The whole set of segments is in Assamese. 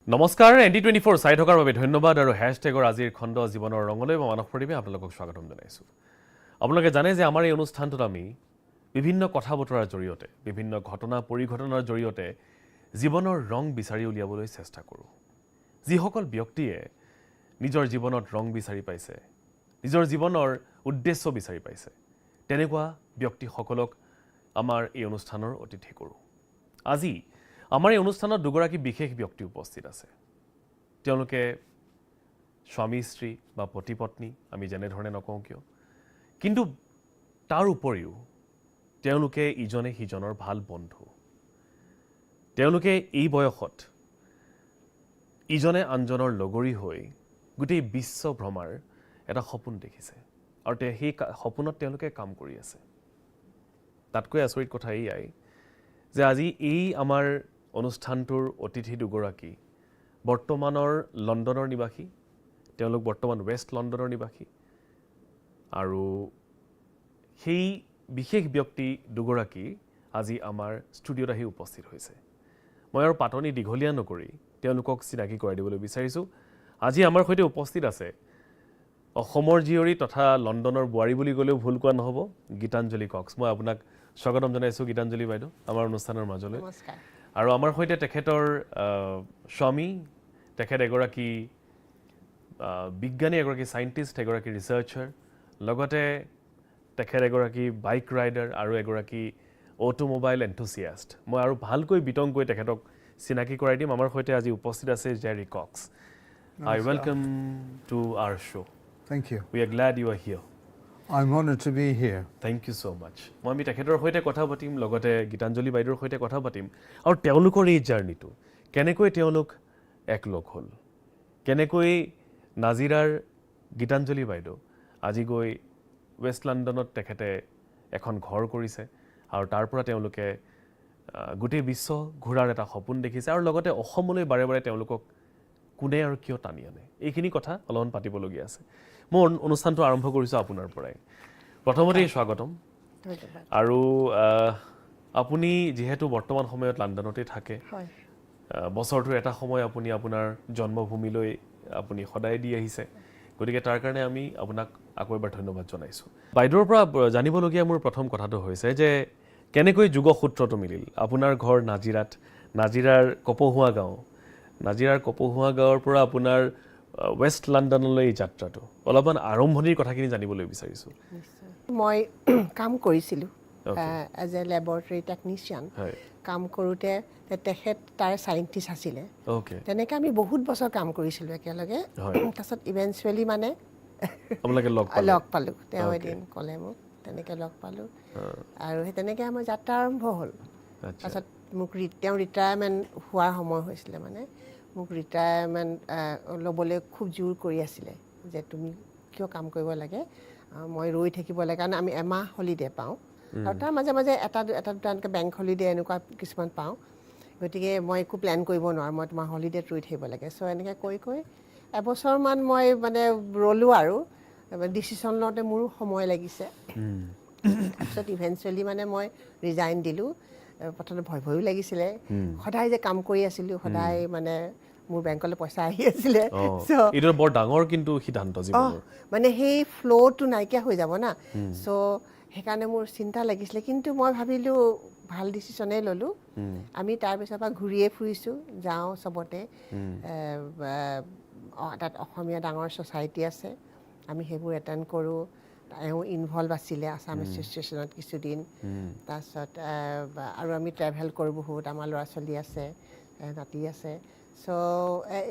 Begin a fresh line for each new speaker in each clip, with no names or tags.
নমস্কাৰ ND24 চাই থকাৰ বাবে ধন্যবাদ আৰু হ্যাশট্যাগৰ আজিৰ খণ্ড জীৱনৰ ৰঙলৈ মই মানস প্ৰতিমে আপোনালোকক স্বাগতম জনাইছো। আপোনালোকে জানে যে আমাৰ এই অনুষ্ঠানটোত আমি বিভিন্ন কথা বতৰাৰ জৰিয়তে বিভিন্ন ঘটনা পৰিঘটনাৰ জৰিয়তে জীৱনৰ ৰং বিচাৰি উলিয়াবলৈ চেষ্টা কৰোঁ। যিসকল ব্যক্তিয়ে নিজৰ জীৱনত ৰং বিচাৰি পাইছে, নিজৰ জীৱনৰ উদ্দেশ্য বিচাৰি পাইছে, তেনেকুৱা ব্যক্তিসকলক আমাৰ এই অনুষ্ঠানৰ অতিথি কৰোঁ। আজি আমাৰ এই অনুষ্ঠানত দুগৰাকী বিশেষ ব্যক্তি উপস্থিত আছে। তেওঁলোকে স্বামী স্ত্ৰী বা পতি পত্নী আমি যেনেধৰণে নকওঁ কিয়, কিন্তু তাৰ উপৰিও তেওঁলোকে ইজনে সিজনৰ ভাল বন্ধু। তেওঁলোকে এই বয়সত ইজনে আনজনৰ লগৰী হৈ গোটেই বিশ্ব ভ্ৰমাৰ এটা সপোন দেখিছে আৰু সেই সপোনত তেওঁলোকে কাম কৰি আছে। তাতকৈ আচৰিত কথা এয়াই যে আজি এই আমাৰ অনুষ্ঠানটোৰ অতিথি দুগৰাকী বৰ্তমানৰ লণ্ডনৰ নিবাসী। তেওঁলোক বৰ্তমান ৱেষ্ট লণ্ডনৰ নিবাসী আৰু সেই বিশেষ ব্যক্তি দুগৰাকী আজি আমাৰ ষ্টুডিঅ'ত আহি উপস্থিত হৈছে। মই আৰু পাতনি দীঘলীয়া নকৰি তেওঁলোকক চিনাকি কৰাই দিবলৈ বিচাৰিছোঁ। আজি আমাৰ সৈতে উপস্থিত আছে অসমৰ জীয়ৰী তথা লণ্ডনৰ বোৱাৰী বুলি ক'লেও ভুল কোৱা নহ'ব, গীতাঞ্জলি কক্স। মই আপোনাক স্বাগতম জনাইছোঁ গীতাঞ্জলি বাইদেউ আমাৰ অনুষ্ঠানৰ মাজলৈ।
নমস্কাৰ।
আৰু আমাৰ সৈতে তেখেতৰ স্বামী, তেখেত এগৰাকী বিজ্ঞানী, এগৰাকী চাইণ্টিষ্ট, এগৰাকী ৰিচাৰ্চাৰ, লগতে তেখেত এগৰাকী বাইক ৰাইডাৰ আৰু এগৰাকী অটোমোবাইল এন্থুচিয়াষ্ট। মই আৰু ভালকৈ বিতংকৈ তেখেতক চিনাকি কৰাই দিম। আমাৰ সৈতে আজি উপস্থিত আছে জেৰী কক্স। I welcome to our show.
Thank you.
We are glad you are here.
I'm honored to be here.
Thank you so much. মই আমি তেখেতৰ সৈতে কথা পাতিম, লগতে গীতাঞ্জলি বাইদেউৰ সৈতে কথা পাতিম আৰু তেওঁলোকৰ এই জাৰ্নিটো কেনেকৈ তেওঁলোক একলগ হ'ল, কেনেকৈ নাজিৰাৰ গীতাঞ্জলি বাইদেউ আজি গৈ ৱেষ্ট লণ্ডনত তেখেতে এখন ঘৰ কৰিছে আৰু তাৰ পৰা তেওঁলোকে গোটেই বিশ্ব ঘূৰাৰ এটা সপোন দেখিছে আৰু লগতে অসমলৈ বাৰে বাৰে তেওঁলোকক কোনে আৰু কিয় টানি আনে, এইখিনি কথা অলপমান পাতিবলগীয়া আছে। মই অনুষ্ঠানটো আৰম্ভ কৰিছোঁ আপোনাৰ পৰাই। প্ৰথমতেই স্বাগতম। আৰু আপুনি যিহেতু বৰ্তমান সময়ত লণ্ডনতে থাকে, বছৰটোৰ এটা সময় আপুনি আপোনাৰ জন্মভূমিলৈ আপুনি সদায় দি আহিছে, গতিকে তাৰ কাৰণে আমি আপোনাক আকৌ এবাৰ ধন্যবাদ জনাইছোঁ। বাইদেউৰ পৰা জানিবলগীয়া মোৰ প্ৰথম কথাটো হৈছে যে কেনেকৈ যোগসূত্ৰটো মিলিল। আপোনাৰ ঘৰ নাজিৰাত, নাজিৰাৰ কপহুৱা গাঁও, নাজিৰাৰ কপহুৱা গাঁৱৰ পৰা আপোনাৰ ৱেষ্ট লণ্ডনলৈ এই যাত্ৰাটো অলপমান আৰম্ভণিৰ কথাখিনি জানিবলৈ বিচাৰিছোঁ।
মই কাম কৰিছিলোঁ এজ এ লেবৰেটৰী টেকনিচিয়ান। কাম কৰোঁতে তেখেত তাৰ চাইণ্টিষ্ট আছিলে। তেনেকৈ আমি বহুত বছৰ কাম কৰিছিলোঁ একেলগে। তাৰপিছত ইভেঞ্চুৱেলি মানে লগ পালোঁ। তেওঁ এদিন ক'লে মোক, তেনেকৈ লগ পালোঁ আৰু সেই তেনেকৈ আমাৰ যাত্ৰা আৰম্ভ হ'ল। তাৰপিছত মোক তেওঁ ৰিটায়াৰমেণ্ট হোৱাৰ সময় হৈছিলে, মানে মোক ৰিটায়াৰমেণ্ট ল'বলৈ খুব জোৰ কৰি আছিলে যে তুমি কিয় কাম কৰিব লাগে, মই ৰৈ থাকিব লাগে, কাৰণ আমি এমাহ হলিডে পাওঁ আৰু তাৰ মাজে মাজে এটা দুটা এনেকৈ বেংক হলিডে এনেকুৱা কিছুমান পাওঁ। গতিকে মই একো প্লেন কৰিব নোৱাৰোঁ, মই তোমাৰ হলিডেত ৰৈ থাকিব লাগে। চ' এনেকৈ কৈ এবছৰমান মই মানে ৰ'লোঁ আৰু ডিচিশ্যন লওঁতে মোৰো সময় লাগিছে। তাৰপিছত ইভেঞ্চুৱেলি মানে মই ৰিজাইন দিলোঁ। প্ৰথমতে ভয়ো লাগিছিলে, সদায় যে কাম কৰি আছিলোঁ, সদায় মানে মোৰ বেংকলৈ পইচা আহি আছিলে।
এইটো বৰ ডাঙৰ কিন্তু সিদ্ধান্ত জীৱনৰ,
মানে সেই ফ্ল'টো নাইকিয়া হৈ যাব না। চ' সেইকাৰণে মোৰ চিন্তা লাগিছিলে, কিন্তু মই ভাবিলোঁ ভাল ডিচিশ্যনেই ল'লোঁ। আমি তাৰপিছৰ পৰা ঘূৰিয়ে ফুৰিছোঁ, যাওঁ চবতে। তাত অসমীয়া ডাঙৰ ছ'চাইটি আছে, আমি সেইবোৰ এটেণ্ড কৰোঁ। এওঁ ইনভলভ আছিলে আছাম এছ'চিয়েশ্যনত কিছুদিন। তাৰপিছত আৰু আমি ট্ৰেভেল কৰোঁ বহুত, আমাৰ ল'ৰা ছোৱালী আছে, নাতি আছে। চ'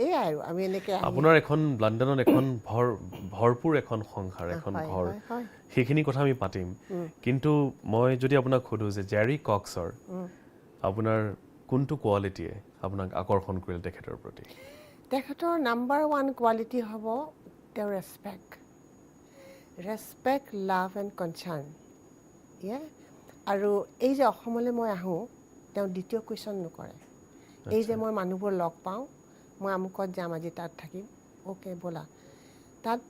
এয়াই আৰু আমি এনেকৈ
আপোনাৰ এখন লণ্ডনত এখন ভৰপূৰ এখন সংসাৰ, এখন ঘৰ, সেইখিনি কথা আমি পাতিম। কিন্তু মই যদি আপোনাক সোধোঁ যে জেৰী কক্সৰ আপোনাৰ কোনটো কোৱালিটিয়ে আপোনাক আকৰ্ষণ কৰিলে তেখেতৰ প্ৰতি?
তেখেতৰ নাম্বাৰ 1 কোৱালিটি হ'ব তেওঁৰ ৰেচপেক্ট, লাভ এণ্ড কনচাৰ্ণ। আৰু এই যে অসমলৈ মই আহোঁ, তেওঁ দ্বিতীয় কুৱেশ্যন নকৰে। এই যে মই মানুহবোৰ লগ পাওঁ, মই আমুকত যাম, আজি তাত থাকিম, অ'কে ব'লা। তাত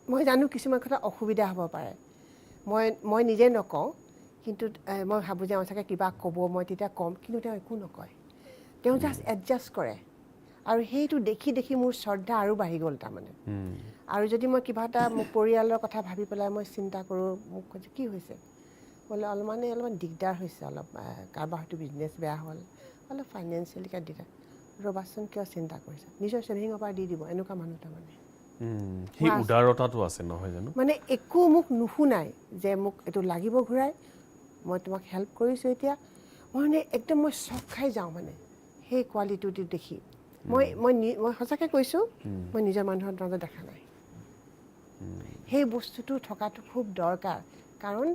মই জানো কিছুমান কথা অসুবিধা হ'ব পাৰে, মই নিজে নকওঁ, কিন্তু মই ভাবোঁ যে চাগে কিবা ক'ব, মই তেতিয়া ক'ম, কিন্তু তেওঁ একো নকয়। তেওঁ জাষ্ট এডজাষ্ট কৰে আৰু সেইটো দেখি দেখি মোৰ শ্ৰদ্ধা আৰু বাঢ়ি গ'ল তাৰমানে আৰু যদি মই কিবা এটা মোৰ পৰিয়ালৰ কথা ভাবি পেলাই মই চিন্তা কৰোঁ মোক কৈছে কি হৈছে বোলে অলপমান দিগদাৰ হৈছে অলপ কাৰোবাৰ হয়তো বিজনেছ বেয়া হ'ল অলপ ফাইনেন্সিয়েলি দিগদাৰ ৰ'বাচোন কিয় চিন্তা কৰিছা নিজৰ ছেভিঙৰ পৰা দি দিব এনেকুৱা মানুহ তাৰমানে
সেই উদাৰতাটো আছে নহয় জানো
মানে একো মোক নুশুনাই যে মোক এইটো লাগিব ঘূৰাই মই তোমাক হেল্প কৰিছোঁ এতিয়া মই মানে একদম মই চক খাই যাওঁ মানে সেই কোৱালিটিটো দেখি মই সঁচাকৈ কৈছোঁ মই নিজৰ মানুহৰ মাজত দেখা নাই সেই বস্তুটো থকাটো খুব দৰকাৰ কাৰণ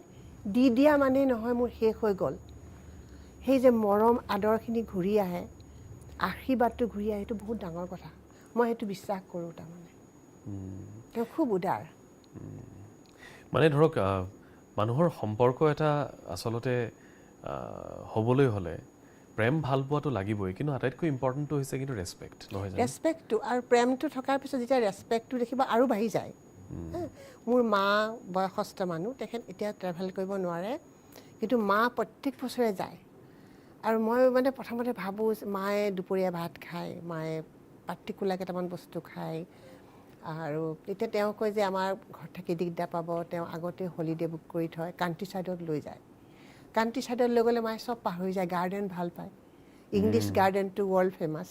দি দিয়া মানে নহয় মোৰ শেষ হৈ গ'ল সেই যে মৰম আদৰখিনি ঘূৰি আহে আশীৰ্বাদটো ঘূৰি আহে সেইটো বহুত ডাঙৰ কথা মই সেইটো বিশ্বাস কৰোঁ তাৰমানে তেওঁ খুব উদাৰ
মানে ধৰক মানুহৰ সম্পৰ্ক এটা আচলতে হ'বলৈ হ'লে প্ৰেম ভাল পোৱাটো লাগিবই কিন্তু আটাইতকৈ ইম্পৰ্টেণ্টটো হৈছে কিন্তু ৰেছপেক্ট নহয় জানো
ৰেছপেক্টটো আৰু প্ৰেমটো থকাৰ পিছত যেতিয়া ৰেছপেক্টটো দেখিব আৰু বাঢ়ি যায় মোৰ মা বয়সস্থ মানুহ তেখেত এতিয়া ট্ৰেভেল কৰিব নোৱাৰে কিন্তু মা প্ৰত্যেক বছৰে যায় আৰু মই মানে প্ৰথমতে ভাবোঁ মায়ে দুপৰীয়া ভাত খায় মায়ে পাৰ্টিকুলাৰ কেইটামান বস্তু খায় আৰু এতিয়া তেওঁ কয় যে আমাৰ ঘৰত থাকি দিগদাৰ পাব তেওঁ আগতে হলিডে বুক কৰি থয় কাণ্ট্ৰি ছাইডত লৈ যায় কাণ্ট্ৰি ছাইডত লৈ গ'লে মায়ে চব পাহৰি যায় গাৰ্ডেন ভাল পায় ইংলিছ গাৰ্ডেনটো ৱৰ্ল্ড ফেমাছ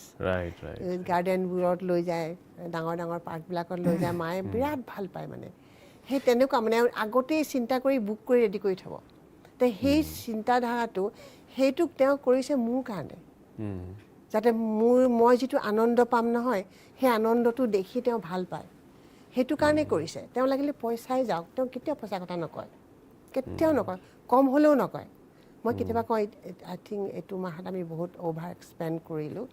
গাৰ্ডেনবোৰত লৈ যায় ডাঙৰ ডাঙৰ পাৰ্কবিলাকত লৈ যায় মায়ে বিৰাট ভাল পায় মানে সেই তেনেকুৱা মানে আগতেই চিন্তা কৰি বুক কৰি ৰেডি কৰি থ'ব তে সেই চিন্তাধাৰাটো সেইটোক তেওঁ কৰিছে মোৰ কাৰণে যাতে মই যিটো আনন্দ পাম নহয় সেই আনন্দটো দেখি তেওঁ ভাল পায় সেইটো কাৰণে কৰিছে তেওঁ লাগিলে পইচাই যাওক তেওঁ কেতিয়াও পইচা কথা নকয় কেতিয়াও নকয় কম হ'লেও নকয় মই কেতিয়াবা কয় আই থিংক এইটো মাহত আমি বহুত অ'ভাৰ এক্সপেণ্ড কৰিলোঁ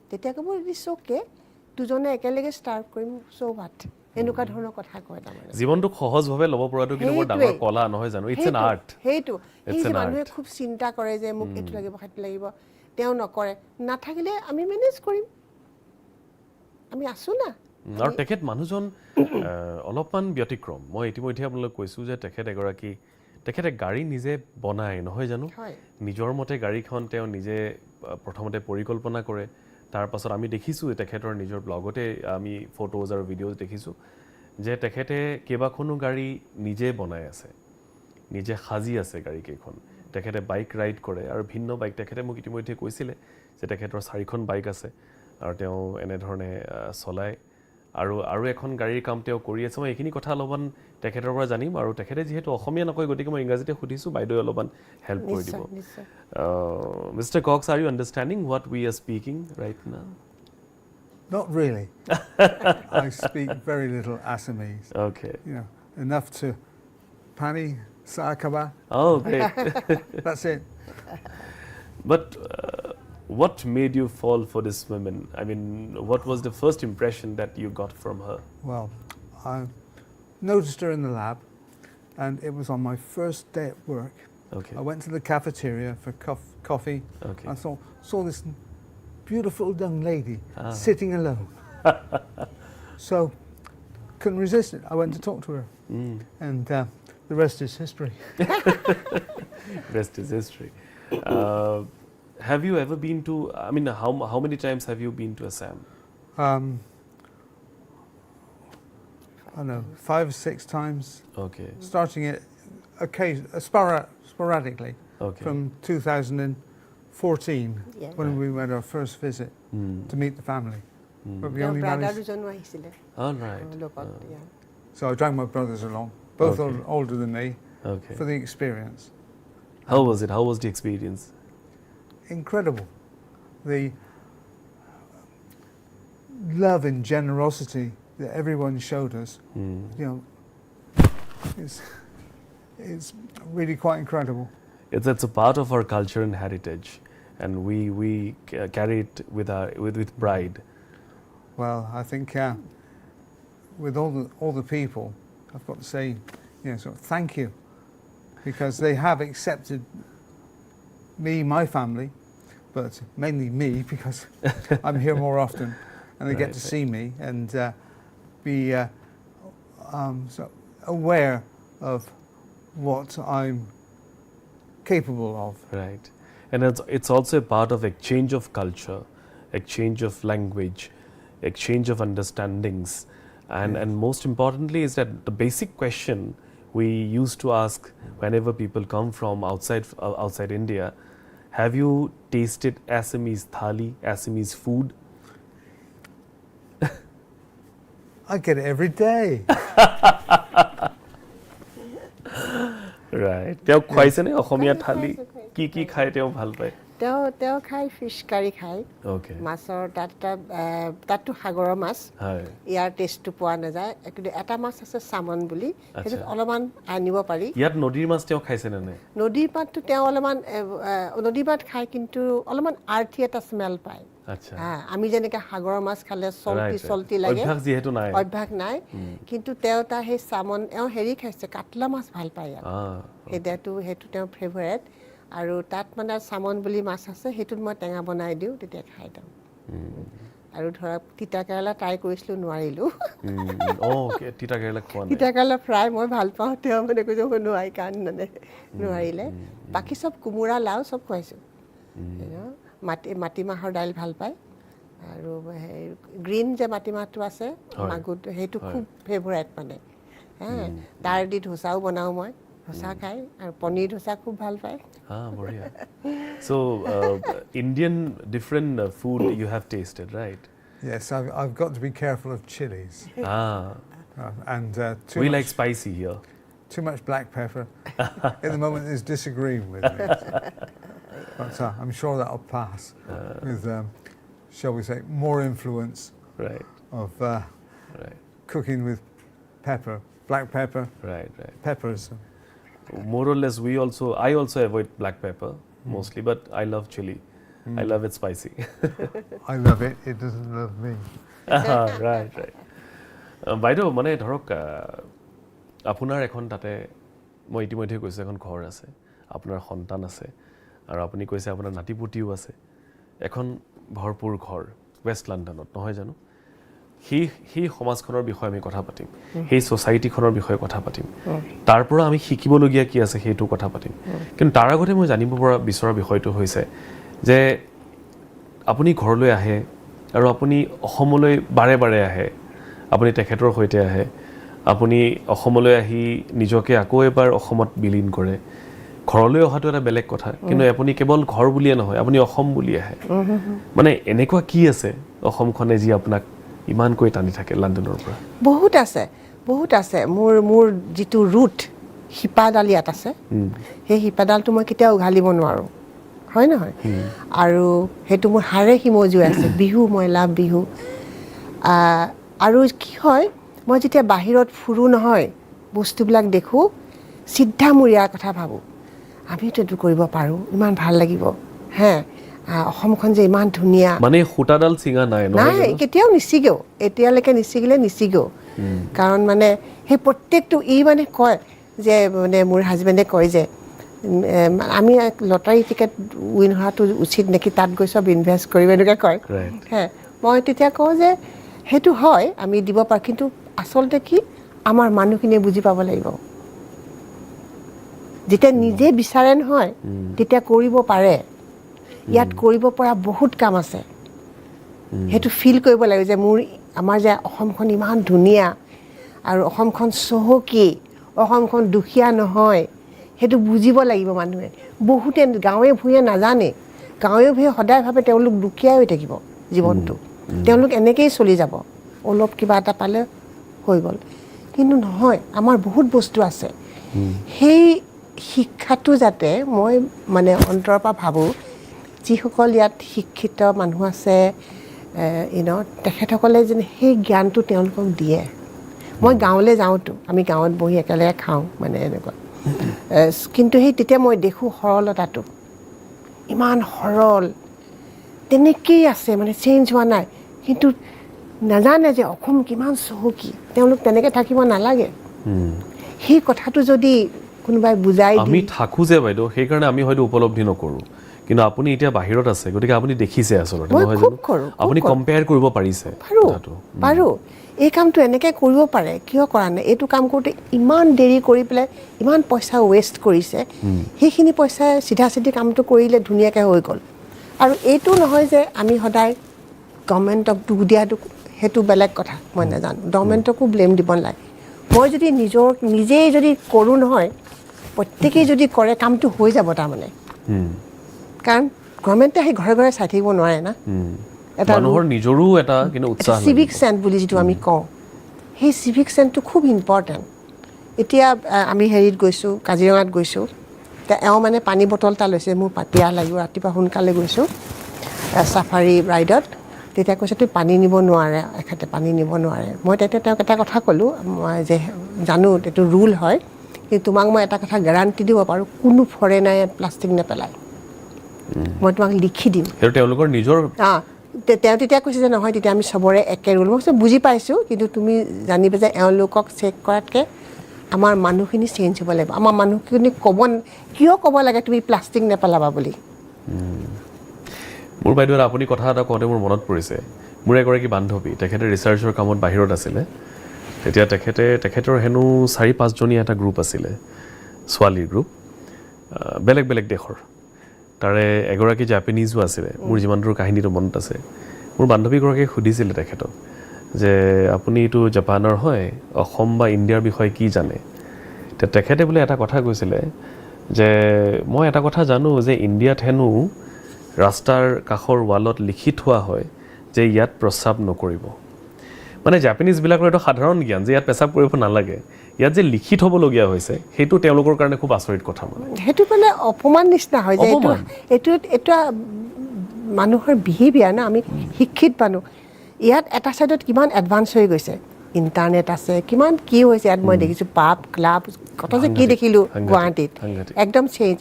তেতিয়া ক'ব ইটছ অ'কে দুজনে একেলগে ষ্টাৰ্ট কৰিম চ' হোৱাট এনেকুৱা ধৰণৰ কথা কয় তাৰমানে
জীৱনটোক সহজভাৱে ল'ব পৰাটো কিন্তু বৰ ডাঙৰ কলা নহয় জানো ইটছ এন আৰ্ট
সেইটো সেই যে মানুহে খুব চিন্তা কৰে যে মোক এইটো লাগিব সেইটো লাগিব তেওঁ নকৰে নাথাকিলে আমি মেনেজ কৰিম আমি আছোঁ না
আৰু তেখেত মানুহজন অলপমান ব্যতিক্ৰম মই ইতিমধ্যে আপোনালোক কৈছোঁ যে তেখেতে গাড়ী নিজে বনায় নহয় জানো নিজৰ মতে গাড়ীখন তেওঁ নিজে প্ৰথমতে পৰিকল্পনা কৰে তাৰপাছত আমি দেখিছোঁ তেখেতৰ নিজৰ ব্লগতে আমি ফটোজ আৰু ভিডিঅ'জ দেখিছোঁ যে তেখেতে কেইবাখনো গাড়ী নিজে বনাই আছে নিজে সাজি আছে গাড়ীকেইখন তেখেতে বাইক ৰাইড কৰে আৰু ভিন্ন বাইক তেখেতে মোক ইতিমধ্যে কৈছিলে যে তেখেতৰ 4খন বাইক আছে আৰু তেওঁ এনেধৰণে চলায় আৰু এখন গাড়ীৰ কাম তেওঁ কৰি আছে মই এইখিনি কথা অলপমান তেখেতৰ পৰা জানিম আৰু তেখেতে যিহেতু অসমীয়া নকয় গতিকে মই ইংৰাজীতে সুধিছোঁ বাইদেউ অলপমান হেল্প কৰি দিব Mr. Cox, are you understanding what we are speaking right now?
Not really. I speak very little Assamese.
Okay.
Enough to pani sakaba.
Oh, great.
That's it.
But what made you fall for this woman? I mean, what was the first impression that you got from her?
Well, I noticed her in the lab, and it was on my first day at work.
Okay.
I went to the cafeteria for coffee.
Okay.
I saw this beautiful young lady sitting alone. So, couldn't resist it. I went to talk to her, and the rest is history.
Rest is history. Have you ever been to? I mean, how many times have you been to Assam?
I don't know, 5 or 6 times.
Okay.
Starting it sporadically from 2014 when we went our first visit to meet the family. But we only managed.
All right.
So I dragged my brothers along, both older than me, for the experience.
How was it? How was the experience?
Incredible. The love and generosity that everyone showed us, it's really quite incredible.
It's a part of our culture and heritage, and we carry it with pride.
Well, I think with all the people, I've got to say, thank you, because they have accepted me, my family, but mainly me because I'm here more often, and they get to see me and be so aware of what I'm capable of.
Right, and it's also a part of exchange of culture exchange of language, exchange of understandings, and most importantly is that the basic question we used to ask whenever people come from outside India, have you tasted Assamese thali, Assamese food?
I get it every day.
Right. তেওঁ খুৱাইছে নে অসমীয়া থালি কি খায় তেওঁ ভাল পায়
তেওঁ খাই ফিছ কাৰী খায় মাছৰ তাততো সাগৰৰ মাছ ইয়াৰ টেষ্টটো পোৱা নাযায় কিন্তু এটা মাছ আছে চামন বুলি সেইটো অলপমান আনিব পাৰি
ইয়াত নদীৰ মাছ তেওঁ খাইছে নে নাই
নদীৰ পাতটো তেওঁ অলপমান নদীৰ পাত খায় কিন্তু অলপমান আৰ্থি এটা স্মেল পায়
আচ্ছা
আমি যেনেকৈ সাগৰৰ মাছ খালে চল্টি লাগে অভ্যাস নাই কিন্তু তেওঁ তাৰ সেই চামন হেৰি খাইছে কাটলা মাছ ভাল পায় সেইটো তেওঁৰ ফেভাৰেট আৰু তাত মানে চামন বুলি মাছ আছে সেইটোত মই টেঙা বনাই দিওঁ তেতিয়া খাই দিওঁ আৰু ধৰক তিতা কেৰেলা ট্ৰাই কৰিছিলোঁ নোৱাৰিলোঁ
তিতা
কেৰেলা ফ্ৰাই মই ভাল পাওঁ তেওঁ মানে কৈছে মই নোৱাৰি কাৰণ মানে নোৱাৰিলে বাকী চব কোমোৰা লাও চব খুৱাইছোঁ মাটিমাহৰ দাইল ভাল পায় আৰু গ্ৰীণ যে মাটিমাহটো আছে মাগুৰটো সেইটো খুব ফেভাৰেট মানে তাৰ দি ধোচাও বনাওঁ মই ধোচা খাই আৰু পনীৰ ধোচা খুব ভাল পায়
বঢ়িয়া so Indian different food you have tasted right
yes I've got to be careful of chilies and
we like spicy here
too much black pepper at the moment is disagreeing with me but I'm sure that'll pass with shall we say more influence of cooking with pepper black pepper peppers
more or less I also avoid black pepper mostly but I love chili I love it spicy
I love it doesn't love me
right বাইদেউ মানে ধৰক আপোনাৰ এখন তাতে মই ইতিমধ্যে কৈছোঁ এখন ঘৰ আছে আপোনাৰ সন্তান আছে আৰু আপুনি কৈছে আপোনাৰ নাতিপুতিও আছে এখন ভৰপূৰ ঘৰ ৱেষ্ট লণ্ডনত নহয় জানো সেই সমাজখনৰ বিষয়ে আমি কথা পাতিম সেই সোসাইটিখনৰ বিষয়ে কথা পাতিম তাৰ পৰা আমি শিকিবলগীয়া কি আছে সেইটো কথা পাতিম কিন্তু তাৰ আগতে মই জানিব বিচৰা বিষয়টো হৈছে যে আপুনি ঘৰলৈ আহে আৰু আপুনি অসমলৈ বাৰে বাৰে আহে আপুনি তেখেতৰ সৈতে আহে আপুনি অসমলৈ আহি নিজকে আকৌ এবাৰ অসমত বিলীন কৰে ঘৰলৈ অহাটো এটা বেলেগ কথা কিন্তু আপুনি কেৱল ঘৰ বুলিয়ে নহয় আপুনি অসম বুলি আহে মানে এনেকুৱা কি আছে অসমখনে যি আপোনাক ইমানকৈ টানি থাকে লণ্ডনৰ পৰা
বহুত আছে মোৰ যিটো ৰুট শিপাডাল ইয়াত আছে সেই শিপাডালটো মই কেতিয়াও উঘালিব নোৱাৰোঁ হয় নহয় আৰু সেইটো মোৰ হাড়ে সিমজুৱাই আছে বিহু মই লাভ বিহু আৰু কি হয় মই যেতিয়া বাহিৰত ফুৰোঁ নহয় বস্তুবিলাক দেখোঁ চিধা মোৰ ইয়াৰ কথা ভাবোঁ আমিতো এইটো কৰিব পাৰোঁ ইমান ভাল লাগিব অসমখন যে ইমান ধুনীয়া
মানে সূতাডাল চিঙা নাই
কেতিয়াও নিচিগেও এতিয়ালৈকে নিচিগেও কাৰণ মানে সেই প্ৰত্যেকটো মানে কয় যে মানে মোৰ হাজবেণ্ডে কয় যে আমি লটাৰী টিকেট উইন হোৱাটো উচিত নেকি তাত গৈ চব ইনভেষ্ট কৰিব এনেকৈ কয় মই তেতিয়া কওঁ যে সেইটো হয় আমি দিব পাৰোঁ কিন্তু আচলতে কি আমাৰ মানুহখিনিয়ে বুজি পাব লাগিব যেতিয়া নিজে বিচাৰে নহয় তেতিয়া কৰিব পাৰে ইয়াত কৰিব পৰা বহুত কাম আছে সেইটো ফিল কৰিব লাগিব যে আমাৰ যে অসমখন ইমান ধুনীয়া আৰু অসমখন চহকী অসমখন দুখীয়া নহয় সেইটো বুজিব লাগিব মানুহে বহুতে গাঁৱে ভূঞে নাজানে গাঁৱে ভূঞে সদায় ভাবে তেওঁলোক দুখীয়া হৈ থাকিব জীৱনটো তেওঁলোক এনেকেই চলি যাব অলপ কিবা এটা পালে হৈ গ'ল কিন্তু নহয় আমাৰ বহুত বস্তু আছে সেই শিক্ষাটো যাতে মই মানে অন্তৰৰ পৰা ভাবোঁ যিসকল ইয়াত শিক্ষিত মানুহ আছে তেখেতসকলে যেন সেই জ্ঞানটো তেওঁলোকক দিয়ে মই গাঁৱলৈ যাওঁতো আমি গাঁৱত বহি একেলগে খাওঁ মানে এনেকুৱা কিন্তু সেই তেতিয়া মই দেখোঁ সৰলতাটো ইমান সৰল তেনেকেই আছে মানে চেঞ্জ হোৱা নাই কিন্তু নাজানে যে অসম কিমান চহকী তেওঁলোক তেনেকৈ থাকিব নালাগে সেই কথাটো যদি কোনোবাই বুজাই
আমি থাকোঁ যে বাইদেউ সেইকাৰণে আমি হয়তো উপলব্ধি নকৰোঁ কিন্তু আপুনি এতিয়া বাহিৰত আছে গতিকে আপুনি দেখিছে আচলতে নহয় জানো আপুনি কম্পেয়াৰ কৰিব পাৰিছে
পাৰোঁ এই কামটো এনেকৈ কৰিব পাৰে কিয় কৰা নাই এইটো কাম কৰোঁতে ইমান দেৰি কৰি পেলাই ইমান পইচা ৱেষ্ট কৰিছে সেইখিনি পইচাই চিধা চিধি কামটো কৰিলে ধুনীয়াকৈ হৈ গ'ল আৰু এইটো নহয় যে আমি সদায় গভৰ্ণমেণ্টক দুখ দিয়াটো সেইটো বেলেগ কথা মই নাজানো গভৰ্ণমেণ্টকো ব্লেম দিব নালাগে মই যদি নিজেই যদি কৰোঁ নহয় প্ৰত্যেকেই যদি কৰে কামটো হৈ যাব তাৰমানে কাৰণ গভৰ্ণমেণ্টে সেই ঘৰে ঘৰে চাই থাকিব নোৱাৰে না এটা
মানুহৰ নিজৰো এটা কিন্তু উৎসাহ
চিভিক চেন্স বুলি যিটো আমি কওঁ সেই চিভিক চেন্সটো খুব ইম্পৰ্টেণ্ট এতিয়া আমি হেৰিত গৈছোঁ কাজিৰঙাত গৈছোঁ এওঁ মানে পানী বটল এটা লৈছে মোৰ পিয়াহ লাগিব ৰাতিপুৱা সোনকালে গৈছোঁ চাফাৰী ৰাইডত তেতিয়া কৈছে তুমি পানী নিব নোৱাৰে এখেতে পানী নিব নোৱাৰে মই তেতিয়া তেওঁক এটা কথা ক'লোঁ মই যে জানো এইটো ৰুল হয় কিন্তু তোমাক মই এটা কথা গেৰাণ্টি দিব পাৰোঁ কোনো ফৰেনাৰে প্লাষ্টিক নেপেলায় মই তোমাক লিখি দিম
সেইটো তেওঁলোকৰ নিজৰ
তেওঁ তেতিয়া কৈছে যে নহয় তেতিয়া আমি চবৰে একে ৰুল মই কৈছোঁ বুজি পাইছোঁ কিন্তু তুমি জানিবা যে এওঁলোকক চেক কৰাতকৈ আমাৰ মানুহখিনি চেঞ্জ হ'ব লাগিব আমাৰ মানুহখিনি কিয় ক'ব লাগে তুমি প্লাষ্টিক নেপেলাবা বুলি
মোৰ বাইদেউ আপুনি কথা এটা কওঁতে মোৰ মনত পৰিছে মোৰ এগৰাকী বান্ধৱী তেখেতে ৰিচাৰ্চৰ কামত বাহিৰত আছিলে তেতিয়া তেখেতৰ হেনো 4-5জনীয়া এটা গ্ৰুপ আছিলে ছোৱালীৰ গ্ৰুপ বেলেগ বেলেগ দেশৰ তাৰে এগৰাকী জাপানীজো আছিলে মোৰ যিমান দূৰ কাহিনীটো মনত আছে মোৰ বান্ধৱীগৰাকীয়ে সুধিছিলে তেখেতক যে আপুনি এইটো জাপানৰ হয় অসম বা ইণ্ডিয়াৰ বিষয়ে কি জানে তেখেতে বোলে এটা কথা কৈছিলে যে মই এটা কথা জানো যে ইণ্ডিয়াত হেনো ৰাস্তাৰ কাষৰ ৱালত লিখি থোৱা হয় যে ইয়াত প্ৰস্ৰাৱ নকৰিব মানে জাপানীজবিলাকৰ এইটো সাধাৰণ জ্ঞান যে ইয়াত পেচাব কৰিব নালাগে ইয়াত যে লিখি থ'বলগীয়া হৈছে সেইটো তেওঁলোকৰ কাৰণে খুব আচৰিত কথা মানে
সেইটো মানে অপমান নিচিনা হয় যে এইটো মানুহৰ বিহেভিয়াৰ না আমি শিক্ষিত মানুহ ইয়াত এটা ছাইডত কিমান এডভান্স হৈ গৈছে ইণ্টাৰনেট আছে কিমান কি হৈছে ইয়াত মই দেখিছোঁ পাব ক্লাব কথা যে কি দেখিলোঁ গুৱাহাটীত একদম চেঞ্জ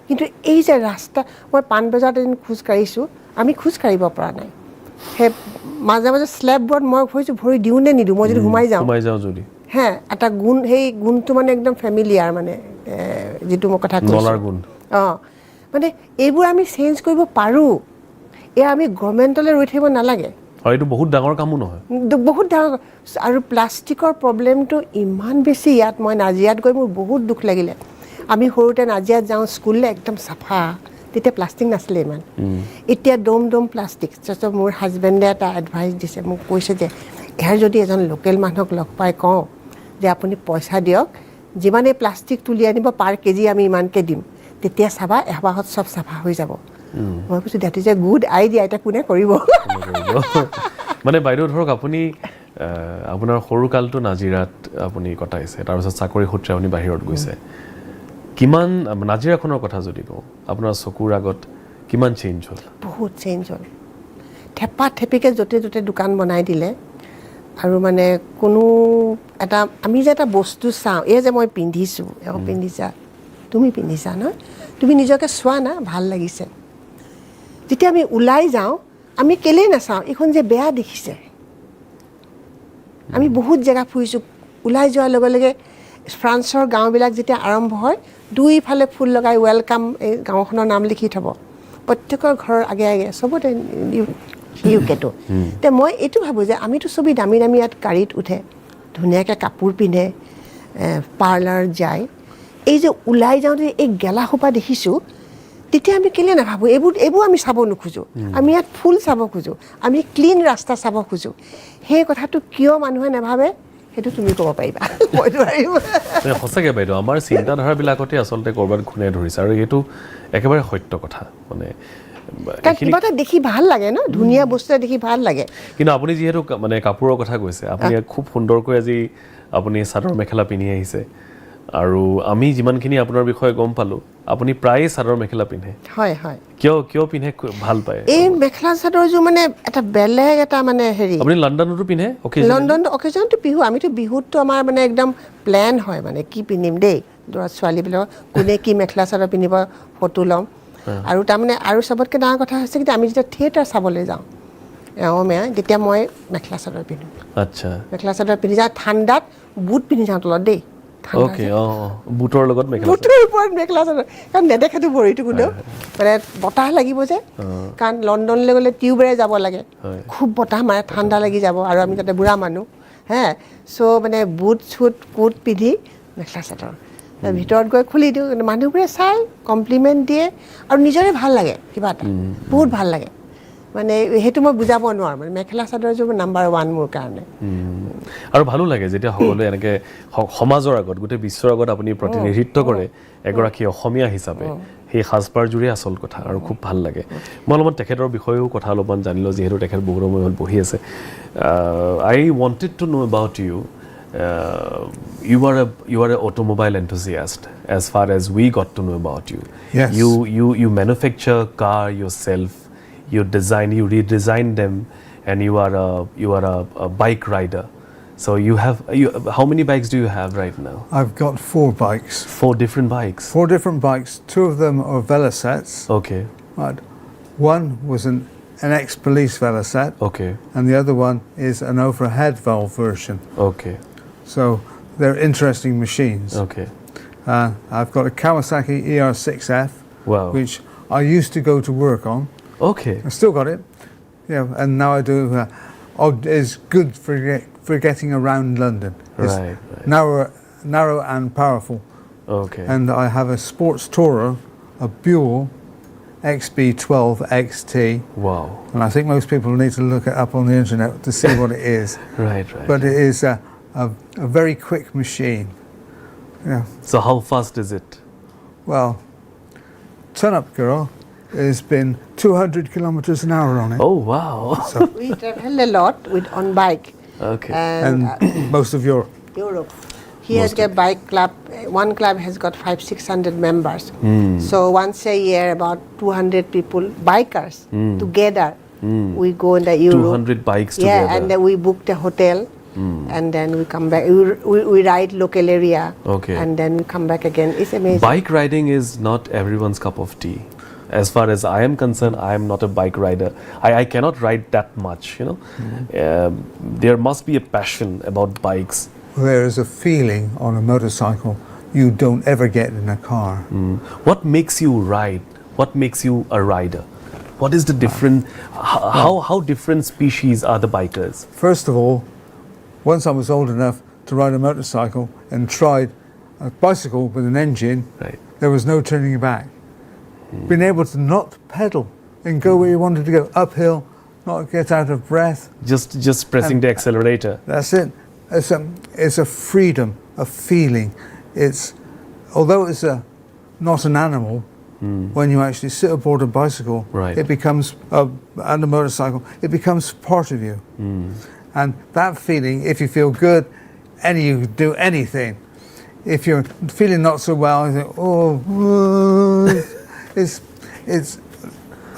কিন্তু এই যে ৰাস্তা মই পাণবজাৰত এদিন খোজকাঢ়িছোঁ আমি খোজকাঢ়িব পৰা নাই সেই মাজে মাজে স্লেববোৰত মই ভাবিছোঁ ভৰি দিওঁ নে নিদিওঁ মই যদি সোমাই যাওঁ যদি এটা গুণ সেই গুণটো মানে একদম ফেমিলিয়াৰ মানে যিটো মই কথা কৈছোঁ মানে এইবোৰ আমি চেঞ্জ কৰিব পাৰোঁ এয়া আমি গভৰ্ণমেণ্টলৈ ৰৈ থাকিব নালাগে
আৰু এইটো বহুত ডাঙৰ কামো নহয়
বহুত ডাঙৰ আৰু প্লাষ্টিকৰ প্ৰব্লেমটো ইমান বেছি ইয়াত মই নাজিৰাত গৈ মোৰ বহুত দুখ লাগিলে আমি সৰুতে নাজিৰাত যাওঁ স্কুললৈ একদম চাফা তেতিয়া প্লাষ্টিক নাছিলে ইমান এতিয়া দম প্লাষ্টিক মোৰ হাজবেণ্ডে এটা এডভাইচ দিছে মোক কৈছে যে ইয়াৰ যদি এজন লোকেল মানুহক লগ পাই কওঁ যে আপুনি পইচা দিয়ক যিমানেই প্লাষ্টিক তুলি আনিব পাৰ কেজি আমি ইমানকৈ দিম তেতিয়া চাবা এসপ্তাহত চব চাফা হৈ যাব মই কৈছোঁ that is a good idea এতিয়া কোনে কৰিব
মানে বাইদেউ ধৰক আপুনি আপোনাৰ সৰুকালটো নাজিৰাত আপুনি কটাইছে তাৰপিছত চাকৰি সূত্ৰে আপুনি বাহিৰত গৈছে কিমান নাজিৰাখনৰ কথা যদি কওঁ আপোনাৰ চকুৰ আগত কিমান চেঞ্জ হ'ল
বহুত চেঞ্জ হ'ল থেপা থেপিকৈ য'তে ত'তে দোকান বনাই দিলে আৰু মানে কোনো এটা আমি যে এটা বস্তু চাওঁ এই যে মই পিন্ধিছোঁ পিন্ধিছা তুমি পিন্ধিছা ন তুমি নিজকে চোৱা না ভাল লাগিছে যেতিয়া আমি ওলাই যাওঁ আমি কেলেই নাচাওঁ এইখন যে বেয়া দেখিছে আমি বহুত জেগা ফুৰিছোঁ ওলাই যোৱাৰ লগে লগে ফ্ৰান্সৰ গাঁওবিলাক যেতিয়া আৰম্ভ হয় দুইফালে ফুল লগাই ৱেলকাম এই গাঁওখনৰ নাম লিখি থ'ব প্ৰত্যেকৰ ঘৰৰ আগে আগে চবতে ইউকেটো এতিয়া মই এইটো ভাবোঁ যে আমিতো চবেই দামী দামী ইয়াত গাড়ীত উঠে ধুনীয়াকৈ কাপোৰ পিন্ধে পাৰ্লাৰ যায় এই যে ওলাই যাওঁতে এই গেলাসোপা দেখিছোঁ তেতিয়া আমি কেলৈ নাভাবোঁ এইবোৰ আমি চাব নোখোজোঁ আমি ইয়াত ফুল চাব খোজোঁ আমি ক্লিন ৰাস্তা চাব খোজোঁ সেই কথাটো কিয় মানুহে নাভাবে সেইটো তুমি ক'ব পাৰিবা মই নোৱাৰিম
সঁচাকৈ বাইদেউ আমাৰ চিন্তাধাৰাবিলাকতে আচলতে ক'ৰবাত ঘূৰাই ধৰিছে আৰু এইটো একেবাৰে সত্য কথা মানে
কিবা এটা দেখি ভাল লাগে ন ধুনীয়া বস্তু এটা দেখি ভাল লাগে
কিন্তু আপুনি যিহেতু মানে কাপোৰৰ কথা কৈছে আপুনি খুব সুন্দৰকৈ আজি আপুনি চাদৰ মেখেলা পিন্ধি আহিছে আৰু আমি যিমানখিনি আপোনাৰ বিষয়ে গম পালোঁ আপুনি প্ৰায়ে চাদৰ মেখেলা পিন্ধে
হয় হয়
কিয় পিন্ধে ভাল পায়
এই মেখেলা চাদৰযোৰ মানে এটা বেলেগ এটা মানে হেৰি
আপুনি লণ্ডনতো পিন্ধে
লণ্ডন অকেজনটো বিহু আমিতো বিহুততো আমাৰ মানে একদম প্লেন হয় মানে কি পিন্ধিম দেই ল'ৰা ছোৱালীবিলাকক কোনে কি মেখেলা চাদৰ পিন্ধিব ফটো ল'ম আৰু তাৰমানে আৰু চবতকৈ ডাঙৰ কথা হৈছে কিন্তু আমি যেতিয়া থিয়েটাৰ চাবলৈ যাওঁ তেতিয়া মই মেখেলা চাদৰ পিন্ধোঁ
আচ্ছা
মেখেলা চাদৰ পিন্ধি যাওঁ ঠাণ্ডাত বুট পিন্ধি যাওঁ তলত দেই
বুটৰ লগত
বুটৰ ওপৰত মেখেলা চাদৰ কাৰণ নেদেখেতো ভৰিটো কোনেও মানে বতাহ লাগিব যে কাৰণ লণ্ডনলৈ গ'লে টিউবেৰে যাব লাগে খুব বতাহ মাৰে ঠাণ্ডা লাগি যাব আৰু আমি তাতে বুঢ়া মানুহ চ' মানে বুট চুট কোট পিন্ধি মেখেলা চাদৰ ভিতৰত গৈ খুলি দিওঁ মানুহবোৰে চাই কমপ্লিমেণ্ট দিয়ে আৰু নিজৰে ভাল লাগে কিবা এটা বহুত ভাল লাগে মানে সেইটো মই বুজাব নোৱাৰো মানে মেখেলা চাদৰযোৰ নাম্বাৰ 1 মোৰ কাৰণে
আৰু ভালো লাগে যেতিয়া সকলোৱে এনেকে সমাজৰ আগত গোটেই বিশ্বৰ আগত আপুনি প্ৰতিনিধিত্ব কৰে এগৰাকী অসমীয়া হিচাপে সেই সাজপাৰ জুৰি আচল কথা আৰু খুব ভাল লাগে মই অলপমান তেখেতৰ বিষয়েও কথা অলপমান জানিলোঁ যিহেতু তেখেত বহুত সময়ত বহি আছে I wanted to know about you you are an automobile enthusiast as far as we got to know about you.
Yes.
You manufacture car yourself, you redesign them, and you are a bike rider. So how many bikes do you have right now?
I've got 4 bikes.
4 different bikes.
4 different bikes. 2 of them are Velosets.
Okay.
Right. One was an ex-police Veloset.
Okay.
And the other one is an overhead valve version.
Okay.
So they're interesting machines.
Okay.
I've got a Kawasaki ER6F,
Wow.
which I used to go to work on.
Okay.
I still got it. Yeah, and now I do. It's good for getting around London. It's
Right.
narrow and powerful.
Okay.
And I have a sports tourer, a Buell XB12 XT.
Wow.
And I think most people need to look it up on the internet to see what it is.
Right.
But it is a very quick machine. Yeah.
So how fast is it?
Well, Turn Up Girl has been 200 kilometers an hour on it.
Oh wow.
we travel a lot on bike
Okay.
And most of Europe.
Europe. He has got bike club. One club has got 500-600 members. So once a year, about 200 people, bikers, together, we go in the Europe.
200 bikes together.
Yeah, and then we booked a hotel, and then we come back. We ride local area,
Okay.
and then we come back again. It's amazing.
Bike riding is not everyone's cup of tea. As far as I am concerned, I am not a bike rider. I cannot ride that much, you know. There must be a passion about bikes.
There is a feeling on a motorcycle you don't ever get in a car.
What makes you ride? What makes you a rider? What is the different, how different species are the bikers?
First of all, once I was old enough to ride a motorcycle and tried a bicycle with an engine,
Right.
there was no turning back. Being able to not pedal and go where you wanted to go, uphill, not get out of breath,
Just pressing the accelerator.
that's it. It's a freedom, a feeling. Although it's not an animal, when you actually sit aboard a bicycle,
Right.
it becomes, and a motorcycle, it becomes part of you. And that feeling, if you feel good, you do anything. If you're feeling not so well, you think, it's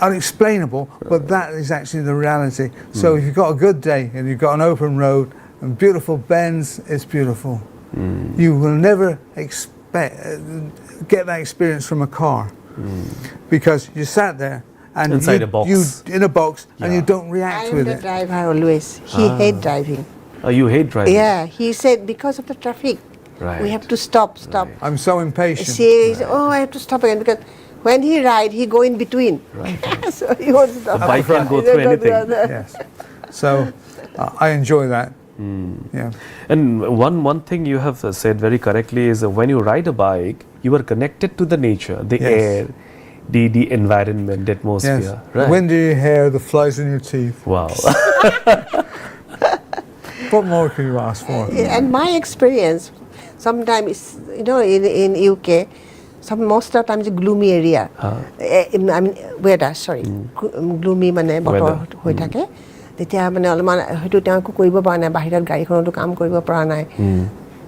unexplainable, but that is actually the reality. So if you've got a good day and you've got an open road and beautiful bends, it's beautiful. You will never get that experience from a car because you sat there and
Inside a box.
in a box and you don't
I
react
am
with
the
it.
driver always. He hate driving.
You hate driving?
Yeah, he said because of the traffic,
Right.
we have to stop.
I'm so impatient.
She says, "Oh, I have to stop again," because when he ride, he go in between. So he wants to
The bike can go through anything.
Yes. So I enjoy that. Yeah.
And one thing you have said very correctly is when you ride a bike, you are connected to the nature, the
Yes.
air, the environment, the atmosphere.
Yes.
Right.
Wind in your hair, the flies in your teeth.
Wow.
What more can you ask for?
And my experience, sometimes in UK, most of the time it's gloomy area. I mean weather, sorry, gloomy মানে বতৰ হৈ থাকে। তেতিয়া মানে অলপমান হয়তো তেওঁ একো কৰিব পৰা নাই, বাহিৰত গাড়ীখনতো কাম কৰিব পৰা নাই।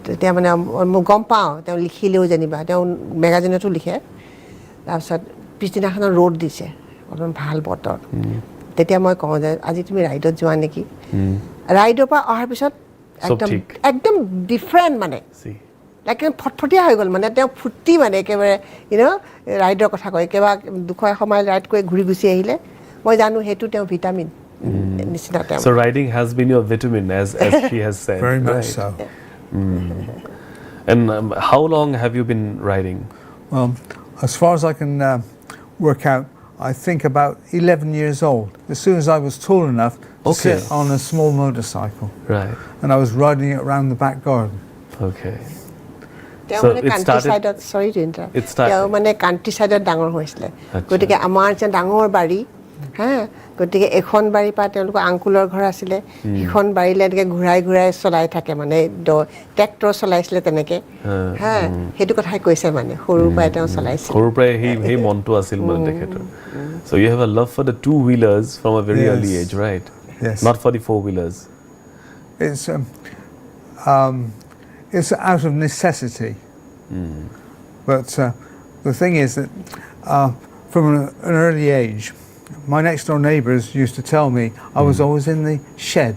তেতিয়া মানে মই গম পাওঁ তেওঁ লিখিলেও যেনিবা তেওঁ মেগাজিনতো লিখে। তাৰপিছত পিছদিনাখনৰ ৰ'দ দিছে, অলপমান ভাল বতৰ। তেতিয়া মই কওঁ যে আজি তুমি ৰাইডত যোৱা নেকি? ৰাইডৰ পৰা অহাৰ পিছত একদম ডিফাৰেণ্ট মানে লাইক ফটফটীয়া হৈ গ'ল মানে তেওঁ ফুৰ্তি মানে একেবাৰে ৰাইডৰ কথা কয় কিবা 200 মাইল ৰাইড কৰি ঘূৰি গুচি আহিলে মই জানো সেইটো তেওঁ ভিটামিন নিচিনা তেওঁ।
So riding has been your vitamin as she has said.
Very much so.
And how long have you been riding?
Well, as far as I can work out, I think about 11 years old. As soon as I was tall enough to sit on a small motorcycle.
Right.
And I was riding it around the back garden.
Okay.
তেওঁ মানে কাণ্ট্ৰি চাইডত সৰি টু ইণ্টাৰাপ্ট তেওঁ মানে কাণ্ট্ৰি চাইডত ডাঙৰ হৈছিলে গতিকে আমাৰ যে ডাঙৰ বাৰী হা গতিকে এখন বাৰীৰ পৰা তেওঁলোকৰ আংকুলৰ ঘৰ আছিলে সিখন বাৰীলৈ এনেকৈ ঘূৰাই ঘূৰাই চলাই থাকে মানে ট্ৰেক্টৰ চলাইছিলে তেনেকৈ হা সেইটো কথাই কৈছে মানে সৰুৰ পৰাই তেওঁ চলাইছিল
সৰুৰ পৰাই সেই মনটো আছিল মানে তেখেতৰ so you have a love for the two wheelers from a very early age right
yes
not for the four wheelers
it's out of necessity but the thing is that from an early age my next door neighbours used to tell me I was always in the shed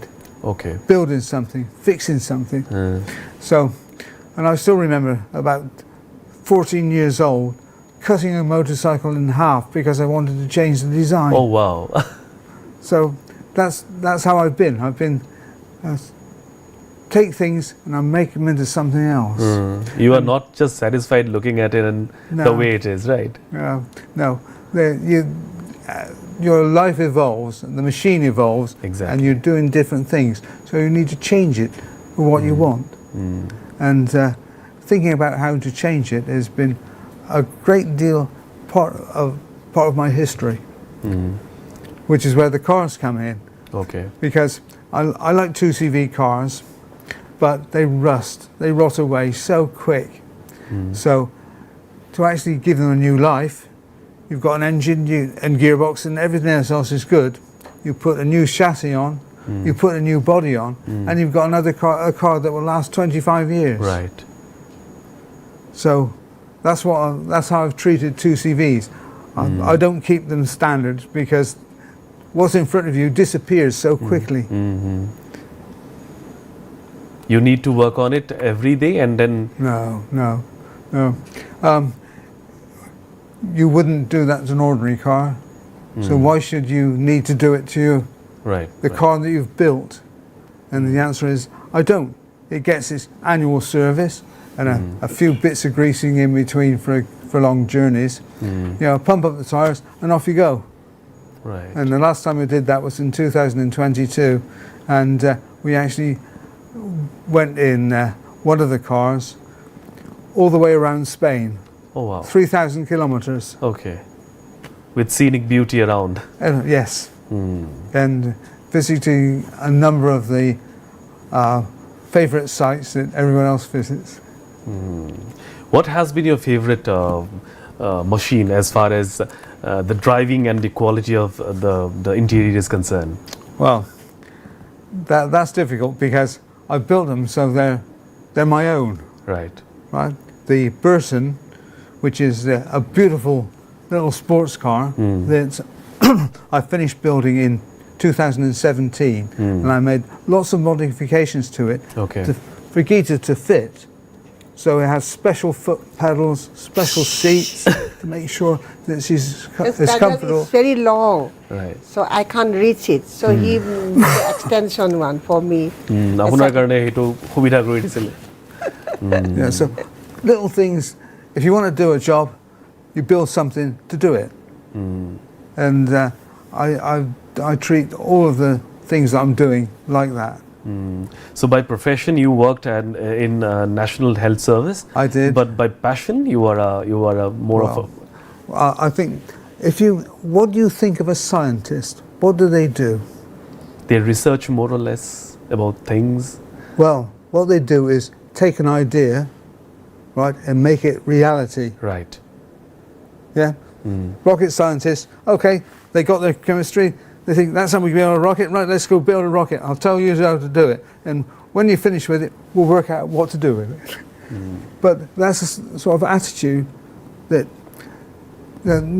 okay
building something fixing something so and I still remember about 14 years old cutting a motorcycle in half because I wanted to change the design
oh wow
so that's how I've been take things and I make them into something else
you are not just satisfied looking at it and the way it is right
no your life evolves and the machine evolves
exactly.
and you're doing different things so you need to change it for what you want and thinking about how to change it has been a great deal part of my history which is where the cars come in
okay
because I like 2CV cars but they rot away so quick so to actually give them a new life you've got an engine and gearbox and everything else is good you put a new chassis on you put a new body on and you've got a car that will last 25 years
right
so that's how I've treated 2CVs I don't keep them standard because what's in front of you disappears so quickly
you need to work on it every day and then
no you wouldn't do that to an ordinary car so why should you need to do it to the car that you've built and the answer is I don't it gets its annual service and a few bits of greasing in between for long journeys pump up the tires and off you go
right
and the last time we did that was in 2022 and we actually went in one of the cars all the way around Spain
oh wow
3,000 kilometers
okay with scenic beauty around
yes and visiting a number of the favorite sites that everyone else visits
what has been your favorite machine as far as the driving and the quality of the interior is concerned
well that's difficult because I built them so they're my own
right
the Burson which is a beautiful little sports car that I finished building in 2017 and I made lots of modifications to it for Gita to fit so it has special foot pedals special seats to make sure that she's comfortable
it's very long
right
so I can't reach it so he made the extension one for me
আপোনাৰ কাৰণে হেতু সুবিধা কৰি দিছিলে
yeah so little things if you want to do a job you build something to do it and I treat all of the things that I'm doing like that
so by profession you worked in National Health Service
I did
but by passion you are a more of a
I think what do you think of a scientist what do they do
they research more or less about things
well what they do is take an idea right and make it reality
right
yeah rocket scientists okay they got their chemistry they think that's how we build a rocket right let's go build a rocket I'll tell you how to do it and when you finish with it we'll work out what to do with it but that's a sort of attitude that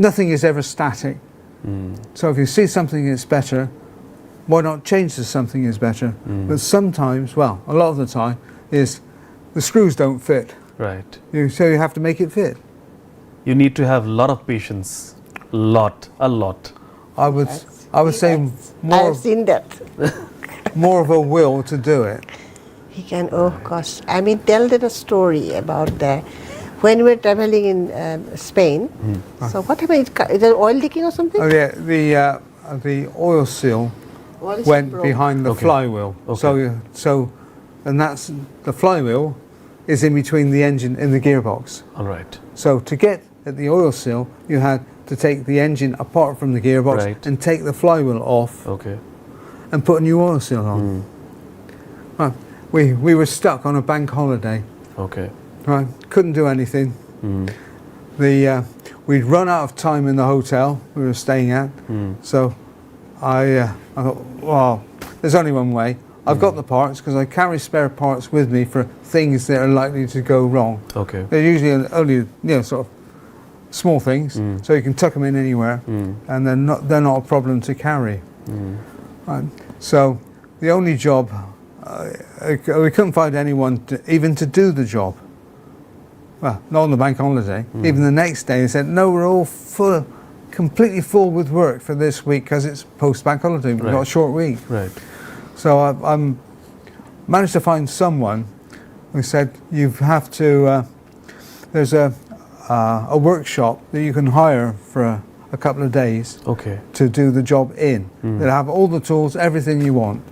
nothing is ever static so if you see something that's better why not change to something that's better but sometimes well a lot of the time is the screws don't fit
right
so you have to make it fit
you need to have a lot of patience a lot
I would say
I've seen that
more of a will to do it
he can oh gosh I mean tell them a story about that when we were traveling in Spain so what happened is there oil leaking or something
oh yeah the oil seal went behind the flywheel so and that's the flywheel is in between the engine and the gearbox
all right
so to get at the oil seal, you had to take the engine apart from the gearbox and take the flywheel off and put a new oil seal on. Right. We were stuck on a bank holiday. Right. Couldn't do anything. We'd run out of time in the hotel we were staying at. So I thought, well, there's only one way. I've got the parts because I carry spare parts with me for things that are likely to go wrong. They're usually only sort of small things, so you can tuck them in anywhere, and they're not a problem to carry. So the only job we couldn't find anyone even to do the job. Well, not on the bank holiday. Even the next day, they said, "No, we're all full, completely full with work for this week because it's post-bank holiday. We've got a short week." So I managed to find someone who said, "You have to. There's a workshop that you can hire for a couple of days to do the job in. They'll have all the tools, everything you want."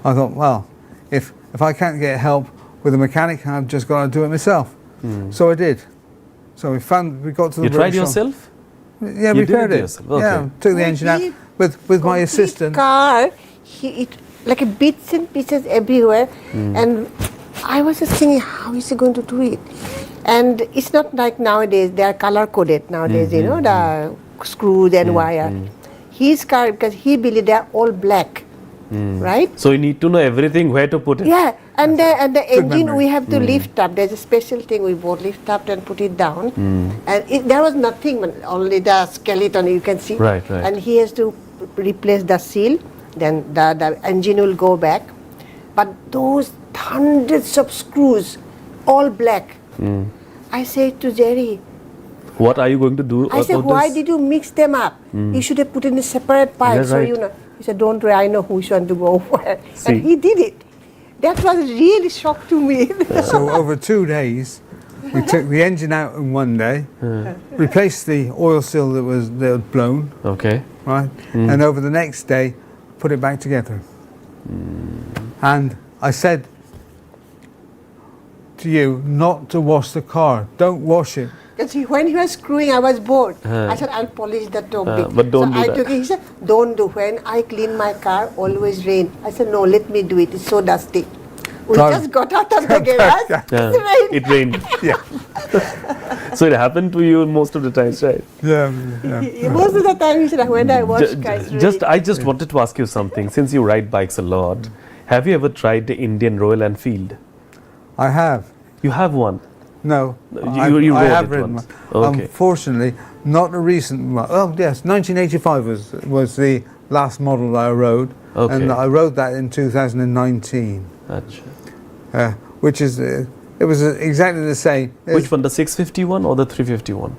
I thought, well, if I can't get help with a mechanic, I've just got to do it myself. So I did. So we got to the workshop.
You tried yourself?
Yeah, we repaired it. Yeah, took the engine out with my assistant.
Car, like a bits and pieces everywhere, and I was just thinking, how is he going to do it? And it's not like nowadays, they are color coded nowadays, the screws and wire. His car, because he believed they are all black, right?
So you need to know everything, where to put it.
Yeah, and the engine we have to lift up. There's a special thing we both lift up and put it down. And there was nothing, only the skeleton you can see.
Right.
And he has to replace the seal, then the engine will go back. But those hundreds of screws, all black. I said to Jerry,
what are you going to do?
I said, why did you mix them up? You should have put in a separate pipe. So he said, don't worry, I know which one to go for. And he did it. That was really shock to me.
So over 2 days, we took the engine out in one day, replaced the oil seal that had blown. Right, and over the next day, put it back together. And I said to you not to wash the car. Don't wash it.
Because when he was screwing, I was bored. I said, I'll polish the top bit.
But don't do
I
that.
took it. He said, don't do. When I clean my car, always rain. I said, no, let me do it. It's so dusty. We just got out of the garage.
It rained. So it happened to you most of the times, right?
Yeah.
Most of the time, he said, when I wash cars,
I just wanted to ask you something. Since you ride bikes a lot, have you ever tried the Indian Royal Enfield?
I have.
You have one?
No,
I
I have
it
ridden
once.
one. Unfortunately, not a recent one. Oh yes, 1985 was the last model that I rode, and I rode that in 2019. Which is it was exactly the same.
Which one, the 651 or the 351?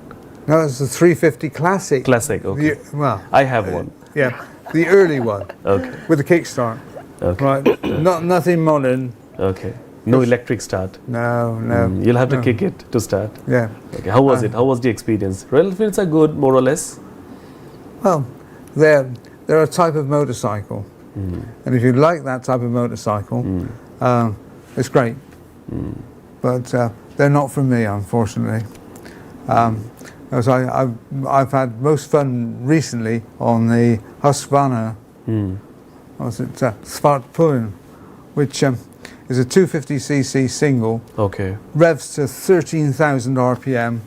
No, it's the 350 Classic.
Classic, okay. I have one.
Yeah, the early one. With the kickstart. Right, nothing modern. No electric start. No.
You'll have to kick it to start.
Yeah.
How was it? How was the experience? Royal Enfields are good, more or less.
Well, they're a type of motorcycle, and if you like that type of motorcycle, it's great. But they're not for me, unfortunately. Because I've had most fun recently on the Husqvarna. Was it Svartpullen, which is a 250cc single. Revs to 13,000 RPM.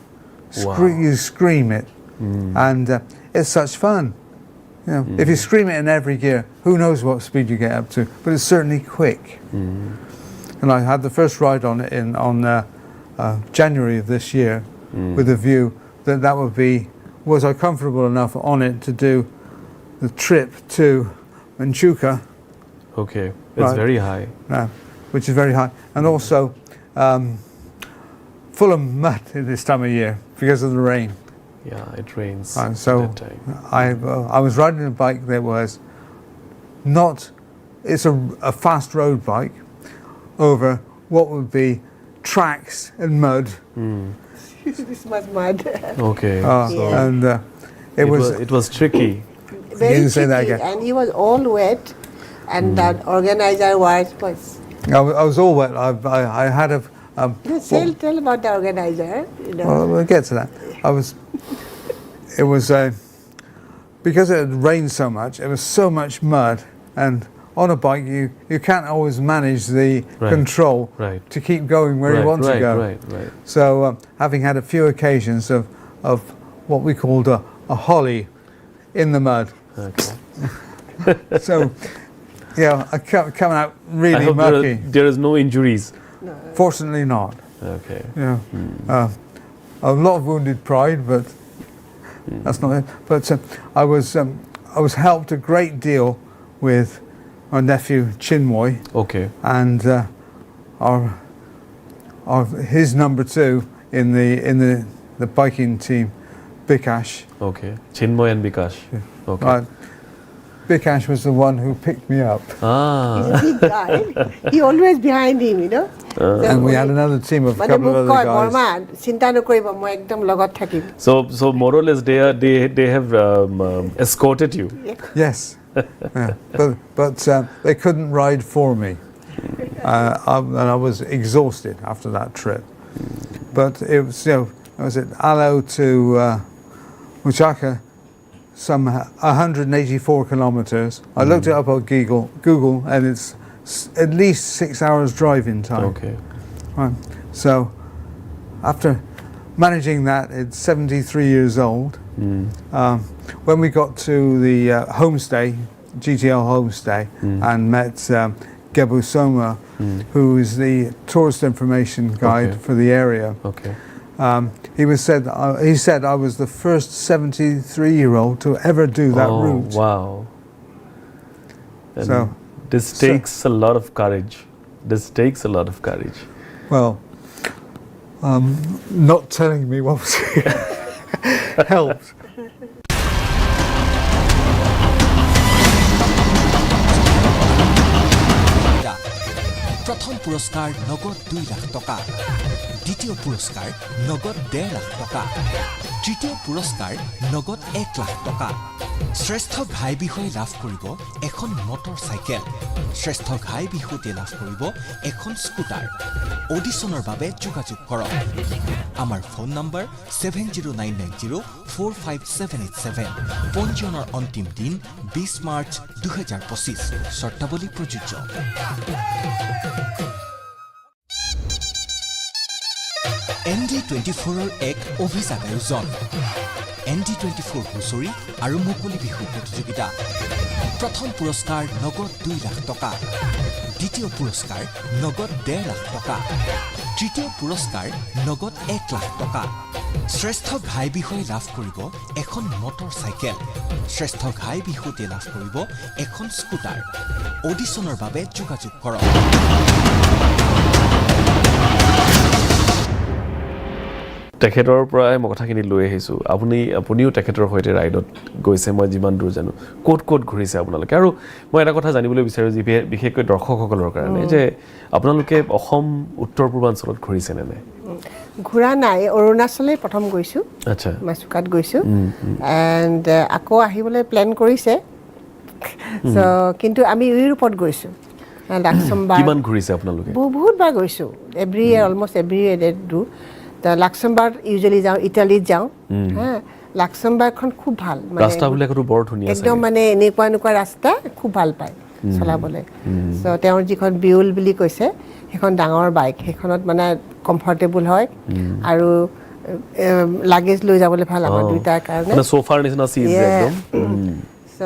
You scream it, and it's such fun. If you scream it in every gear, who knows what speed you get up to? But it's certainly quick. And I had the first ride on it on January of this year, with a view that would be, was I comfortable enough on it to do the trip to Manchuka?
It's very high.
Which is very high, and also full of mud at this time of year because of the rain.
Yeah, it rains.
So
at that time.
I was riding a bike that was not. It's a fast road bike over what would be tracks and mud.
This was mud.
And it was
tricky.
Very
say that
tricky,
again.
and he was all wet, and the organizer was.
I was all wet. I had
Tell about the organizer. You know.
Well, we'll get to that. It was because it had rained so much. It was so much mud, and on a bike you can't always manage the control to keep going where you want to go. So having had a few occasions of what we called a holly in the mud.
Okay.
So yeah, coming out really
I hope
mucky.
There is no injuries.
No.
Fortunately not.
Okay.
Yeah. A lot of wounded pride, but that's not it. But I was helped a great deal with our nephew Chinmoy.
Okay.
And his number 2 in the biking team, Bikash.
Okay. Chinmoy and Bikash.
Yeah.
Okay.
Bikash was the one who picked me up.
He's a big guy. He always behind him, you know.
And we had another team of a couple of other guys.
So more or less they have escorted you.
Yes. Yeah. But they couldn't ride for me. And I was exhausted after that trip. But it was, I was at Alo to Muchaka, some 184 kilometers. I looked it up on Google, and it's at least 6 hours driving time.
Okay.
Right. So after managing that at 73 years old, when we got to the homestay, GTL homestay, and met Gebu Soma, who is the tourist information guide for the area.
Okay.
He said I was the first 73-year-old to ever do that route.
Wow. And
so
this takes a lot of courage.
Well, not telling me what was helped.
प्रथम पुरस्कार नगद 2 लाख टका द्वितीय पुरस्कार नगद 1.5 लाख टका तृतीय पुरस्कार नगद 1 लाख टका श्रेष्ठ घाई বিষয়ে লাভ কৰিব এখন মটৰচাইকেল শ্ৰেষ্ঠ ঘাই বিহুতে লাভ কৰিব এখন স্কুটাৰ অডিশনৰ বাবে যোগাযোগ কৰক আমাৰ ফোন নম্বৰ 7099045787 পঞ্জীয়নৰ অন্তিম দিন 20 মাৰ্চ 2025 শৰ্তাৱলী প্ৰযোজ্য ND24 এক অভিযান আয়োজন ND24 হুঁচৰি আৰু মুকলি বিহু প্ৰতিযোগিতা প্ৰথম পুৰস্কাৰ নগদ 2 লাখ টকা দ্বিতীয় পুৰস্কাৰ নগদ 1.5 লাখ টকা তৃতীয় পুৰস্কাৰ নগদ 1 লাখ টকা শ্ৰেষ্ঠ ঘাই বিষয়ে লাভ কৰিব এখন মটৰচাইকেল শ্ৰেষ্ঠ ঘাই বিহুতে লাভ কৰিব এখন স্কুটাৰ অডিশনৰ বাবে যোগাযোগ কৰক
তেখেতৰ পৰাই মই কথাখিনি লৈ আহিছোঁ আপুনিও তেখেতৰ সৈতে ৰাইডত গৈছে মই যিমান দূৰ জানো ক'ত ঘূৰিছে আপোনালোকে আৰু মই এটা কথা জানিবলৈ বিচাৰোঁ যে বিশেষকৈ দৰ্শকসকলৰ কাৰণে যে আপোনালোকে অসম উত্তৰ পূৰ্বাঞ্চলত ঘূৰিছে নে নাই
ঘূৰা নাই অৰুণাচলে প্ৰথম গৈছোঁ
আচ্ছা
মাছুকাত গৈছোঁ এণ্ড আকৌ আহিবলৈ প্লেন কৰিছে কিন্তু আমি ইউৰোপত গৈছোঁ লাক্সামবাৰ্গ
কিমান ঘূৰিছে আপোনালোকে
বহুত বাৰ গৈছোঁ almost every year to Luxembourg usually যাওঁ ইটালীত যাওঁ লাক্সামবাৰ্গখন খুব ভাল
ৰাস্তাবিলাকতো বৰ ধুনীয়া
একদম মানে এনেকুৱা ৰাস্তা খুব ভাল পায় চলাবলৈ চ' তেওঁৰ যিখন বিউল বুলি কৈছে সেইখন ডাঙৰ বাইক সেইখনত মানে কমফৰ্টেবল হয় আৰু লাগেজ লৈ যাবলৈ ভাল আমাৰ দুইটাৰ কাৰণে
মানে সোফাৰ নিচিনা চিট একদম
চ'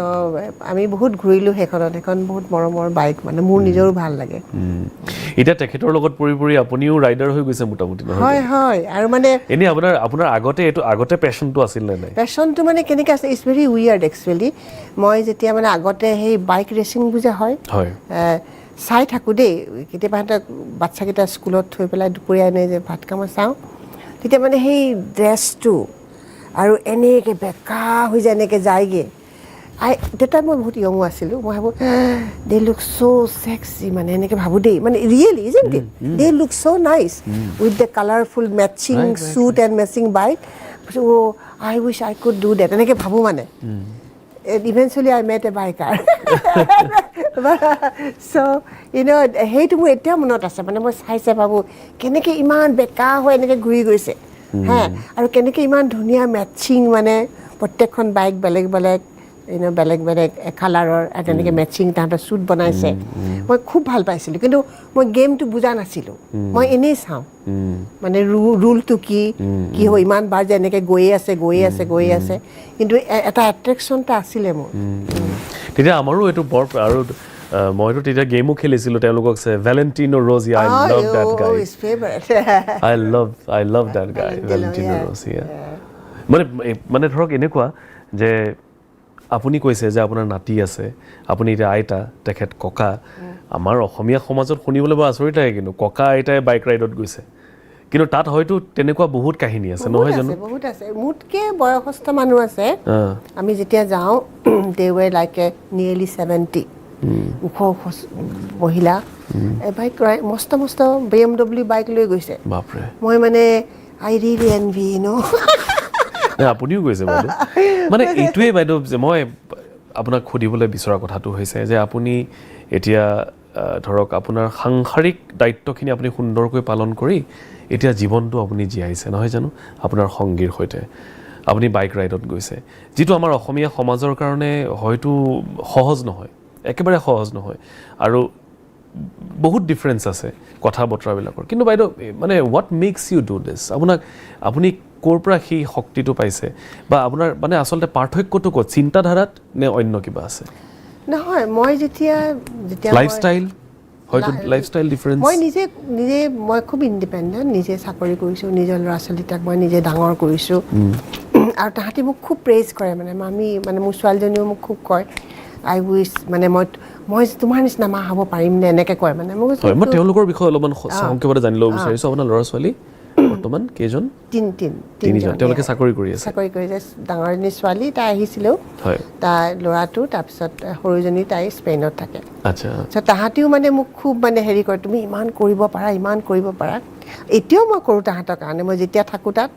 আমি বহুত ঘূৰিলোঁ সেইখন বহুত মৰমৰ বাইক মানে মোৰ নিজৰো ভাল লাগে
এতিয়া তেখেতৰ লগত পৰি আপুনিও ৰাইডাৰ হৈ গৈছে মোটামুটি
নহয় হয় আৰু মানে
এনে আপোনাৰ আগতে পেশনটো আছিল নে নাই
পেশনটো মানে কেনেকৈ আছে ইটছ ভেৰি উইয়াৰ্ড একচুৱেলি মই যেতিয়া মানে আগতে সেই বাইক ৰেচিং বুজা হয় চাই থাকোঁ দেই কেতিয়াবা সিহঁতক বাচ্চাকেইটা স্কুলত থৈ পেলাই দুপৰীয়া এনে যে ভাত খাব চাওঁ তেতিয়া মানে সেই ড্ৰেছটো আৰু এনেকৈ বেকা হৈ যায় এনেকৈ যায়গৈ তেতিয়া মই বহুত য়ঙো আছিলোঁ মই ভাবোঁ দে লুক চ' চেক্সি মানে এনেকৈ ভাবোঁ দেই মানে really isn't it they look so' nice with the colourful matching suit and matching bike I wish I could do that এনেকৈ ভাবোঁ মানে eventually I met a biker. So, you know, সেইটো মোৰ এতিয়াও মনত আছে মানে মই চাইছে ভাবো কেনেকে ইমান বেকা হৈ এনেকে ঘূৰি গৈছে হা আৰু কেনেকে ইমান ধুনীয়া মেচিং মানে প্ৰত্যেকখন বাইক বেলেগ বেলেগ বেলেগ বেলেগ কালাৰৰ তেনেকে মেচিং তাহাঁতৰ শ্বুট বনাইছে মই খুব ভাল পাইছিলোঁ কিন্তু মই গেমটো বুজা নাছিলোঁ মই এনেই চাওঁ মানে ৰুলটো কি হয় ইমান বাৰ যে এনেকে গৈ আছে কিন্তু এটা এট্ৰেকশ্যন এটা আছিলে মোৰ
তেতিয়া আমাৰো এইটো বৰ আৰু মইতো তেতিয়া গেমো খেলিছিলোঁ তেওঁলোকক ভেলেণ্টিনো rose I love that guy I love that guy ভেলেণ্টিনো rose মানে ধৰক এনেকুৱা যে আপুনি কৈছে যে আপোনাৰ নাতি আছে আপুনি এতিয়া আইতা তেখেত ককা আমাৰ অসমীয়া সমাজত শুনিবলৈ বৰ আচৰিত লাগে কিন্তু ককা আইতাই বাইক ৰাইডত গৈছে কিন্তু তাত হয়তো তেনেকুৱা বহুত কাহিনী আছে নহয় জানো
বহুত আছে মোতকে বয়সস্থ মানুহ আছে আমি যেতিয়া যাওঁ they were like nearly 70 ওখ মহিলা বাইক মস্ত BMW বাইক লৈ গৈছে
বাপৰে
মই মানে I really envy
আপুনিও গৈছে বাইদেউ মানে এইটোৱে বাইদেউ যে মই আপোনাক সুধিবলৈ বিচৰা কথাটো হৈছে যে আপুনি এতিয়া ধৰক আপোনাৰ সাংসাৰিক দায়িত্বখিনি আপুনি সুন্দৰকৈ পালন কৰি এতিয়া জীৱনটো আপুনি জীয়াইছে নহয় জানো আপোনাৰ সংগীৰ সৈতে আপুনি বাইক ৰাইডত গৈছে যিটো আমাৰ অসমীয়া সমাজৰ কাৰণে হয়তো সহজ নহয় একেবাৰে সহজ নহয় আৰু বহুত ডিফাৰেন্স আছে কথা বতৰাবিলাকৰ কিন্তু বাইদেউ মানে what makes you do this আপুনি ক'ৰ পৰা সেই শক্তিটো পাইছে বা আপোনাৰ মানে আচলতে পাৰ্থক্যটো ক'ত চিন্তাধাৰাত নে অন্য কিবা আছে
নহয় মই যেতিয়া
লাইফষ্টাইল হয়তো লাইফষ্টাইল ডিফাৰেন্স
মই নিজে মই খুব ইণ্ডিপেণ্ডেণ্ট নিজে চাকৰি কৰিছোঁ নিজৰ ল'ৰা ছোৱালীটাক মই নিজে ডাঙৰ কৰিছোঁ আৰু তাহাঁতি মোক খুব প্ৰেইজ কৰে মানে মামী মানে মোৰ ছোৱালীজনীও মোক খুব কয় আই উইচ মানে মই তোমাৰ নিচিনা মা হ'ব পাৰিম নে এনেকৈ কয় মানে মই
তেওঁলোকৰ বিষয়ে অলপমান সংক্ষেপতে জানি ল'ব বিচাৰিছোঁ আপোনাৰ ল'ৰা ছোৱালী বৰ্তমান কেইজন তিনিজন তেওঁলোকে চাকৰি কৰি আছে
ডাঙৰজনী ছোৱালী তাই আহিছিলেও তাই ল'ৰাটো তাৰপিছত সৰুজনী তাই স্পেইনত থাকে আচ্ছা তাহাঁতিও মানে মোক খুব মানে হেৰি কৰে তুমি ইমান কৰিব পাৰা এতিয়াও মই কৰোঁ তাহাঁতৰ কাৰণে মই যেতিয়া থাকোঁ তাত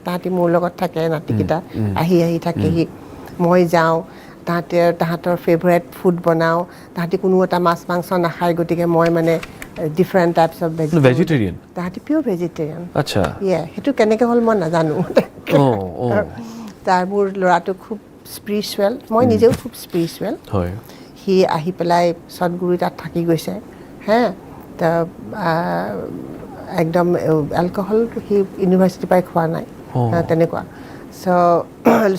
তাহাঁতি মোৰ লগত থাকে নাতিকেইটা আহি থাকেহি মই যাওঁ তাহাঁতৰ ফেভৰেট ফুড বনাওঁ তাহাঁতি কোনো এটা মাছ মাংস নাখায় গতিকে মই মানে different types of
vegetarian
তাহাঁতি পিয়ৰ ভেজিটেৰিয়ান
আচ্ছা
সেইটো কেনেকৈ হ'ল মই নাজানো তাৰ মোৰ ল'ৰাটো খুব স্পিৰিচুৱেল মই নিজেও খুব স্পিৰিচুৱেল সি আহি পেলাই সদগুৰু তাত থাকি গৈছে হে একদম এলকহল সি ইউনিভাৰ্চিটিৰ পৰাই খোৱা নাই তেনেকুৱা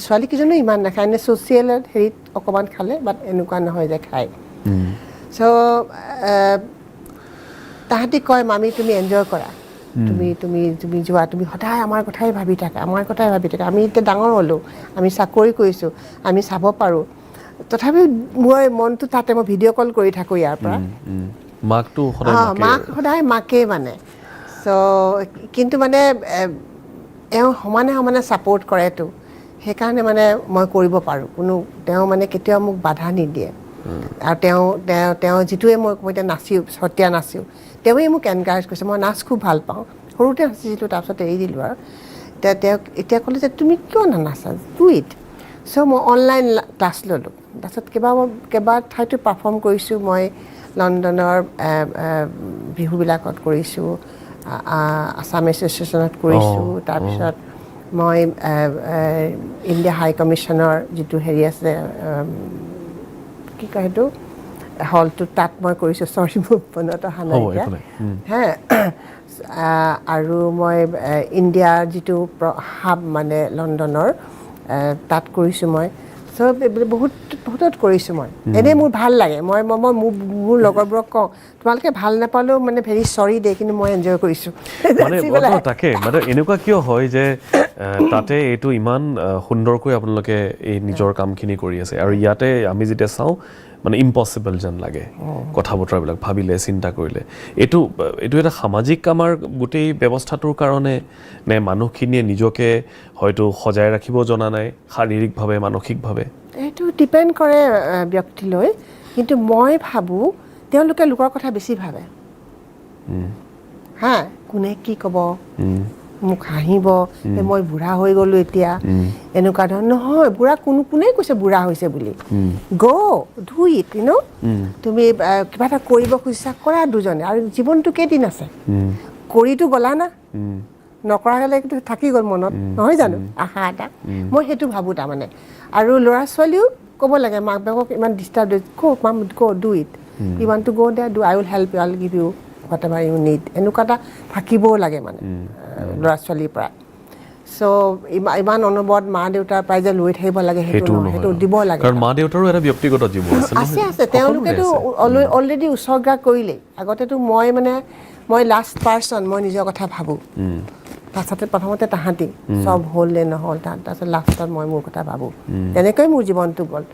ছোৱালীকেইজনো ইমান নাখায় এনে ছ'চিয়েল হেৰিত অকণমান খালে বাট এনেকুৱা নহয় যে খায় তাহাঁতি কয় মামী তুমি এনজয় কৰা তুমি যোৱা তুমি সদায় আমাৰ কথাই ভাবি থাকা আমি এতিয়া ডাঙৰ হ'লোঁ আমি চাকৰি কৰিছোঁ আমি চাব পাৰোঁ তথাপিও মই মনটো তাতে মই ভিডিঅ' কল কৰি থাকোঁ ইয়াৰ পৰা মাক সদায় মাকেই মানে কিন্তু মানে এওঁ সমানে ছাপৰ্ট কৰেতো সেইকাৰণে মানে মই কৰিব পাৰোঁ তেওঁ মানে কেতিয়াও মোক বাধা নিদিয়ে আৰু তেওঁ যিটোৱে মই এতিয়া সত্ৰীয়া নাচিও তেওঁৱে মোক এনকাৰেজ কৰিছে মই নাচ খুব ভাল পাওঁ সৰুতে নাচিছিলোঁ তাৰপিছত এৰি দিলোঁ আৰু তেওঁ এতিয়া ক'লে যে তুমি কিয় নানাচা ডু ইট মই অনলাইন ক্লাছ ল'লোঁ তাৰপিছত কেইবা ঠাইতো পাৰফৰ্ম কৰিছোঁ মই লণ্ডনৰ বিহুবিলাকত কৰিছোঁ আছাম এছ'চিয়েশ্যনত কৰিছোঁ তাৰপিছত মই ইণ্ডিয়া হাই কমিশ্যনৰ যিটো হেৰি আছে কি কয় সেইটো হলটো তাত মই কৰিছোঁ চৰি মোৰ মনত অহা নাই হে আৰু মই ইণ্ডিয়াৰ যিটো হাব মানে লণ্ডনৰ তাত কৰিছোঁ মই বহুতত কৰিছোঁ মই এনেই মোৰ ভাল লাগে মই মোৰ লগৰবোৰক কওঁ তোমালোকে ভাল নাপালেও মানে ভেৰি চৰি দে কিন্তু মই এনজয় কৰিছোঁ
তাকে মানে এনেকুৱা কিয় হয় যে তাতে এইটো ইমান সুন্দৰকৈ আপোনালোকে এই নিজৰ কামখিনি কৰি আছে আৰু ইয়াতে আমি যেতিয়া চাওঁ মানে ইম্পচিবল যেন লাগে কথা বতৰাবিলাক ভাবিলে চিন্তা কৰিলে এইটো এটা সামাজিক আমাৰ গোটেই ব্যৱস্থাটোৰ কাৰণে নে মানুহখিনিয়ে নিজকে হয়তো সজাই ৰাখিব জনা নাই শাৰীৰিকভাৱে মানসিকভাৱে
এইটো ডিপেণ্ড কৰে ব্যক্তিলৈ কিন্তু মই ভাবোঁ তেওঁলোকে লোকৰ কথা বেছি ভাবে হা কোনে কি ক'ব মোক হাঁহিব মই বুঢ়া হৈ গ'লো এতিয়া এনেকুৱা ধৰণৰ নহয় বুঢ়া কোনে কৈছে বুঢ়া হৈছে বুলি ডু ইট তুমি কিবা এটা কৰিব খুজিছা কৰা দুজনে আৰু জীৱনটো কেইদিন আছে কৰিতো গলা না নকৰা হ'লে থাকি গ'ল মনত নহয় জানো আশা এটা মই সেইটো ভাবোঁ তাৰমানে আৰু ল'ৰা ছোৱালীও ক'ব লাগে মাক বাপেকক ইমান disturb do it you want to go' there do I will help you I will give you whatever you need এনেকুৱা এটা থাকিবও লাগে মানে ল'ৰা ছোৱালীৰ পৰা চ' ইমান অনবৰত মা দেউতাৰ পৰাই যে লৈ থাকিব লাগে সেইটো দিব লাগে
কাৰণ মা দেউতাৰো এটা ব্যক্তিগত জীৱন
আছে তেওঁলোকেতো অলৰেডি উৎসৰ্গা কৰিলেই আগতেতো মই লাষ্ট পাৰ্চন মই নিজৰ কথা ভাবোঁ তাৰপিছতে প্ৰথমতে তাহাঁতি চব হ'ল নে নহ'ল তাৰপিছত লাষ্টত মই মোৰ কথা ভাবোঁ তেনেকৈ মোৰ জীৱনটো গ'ল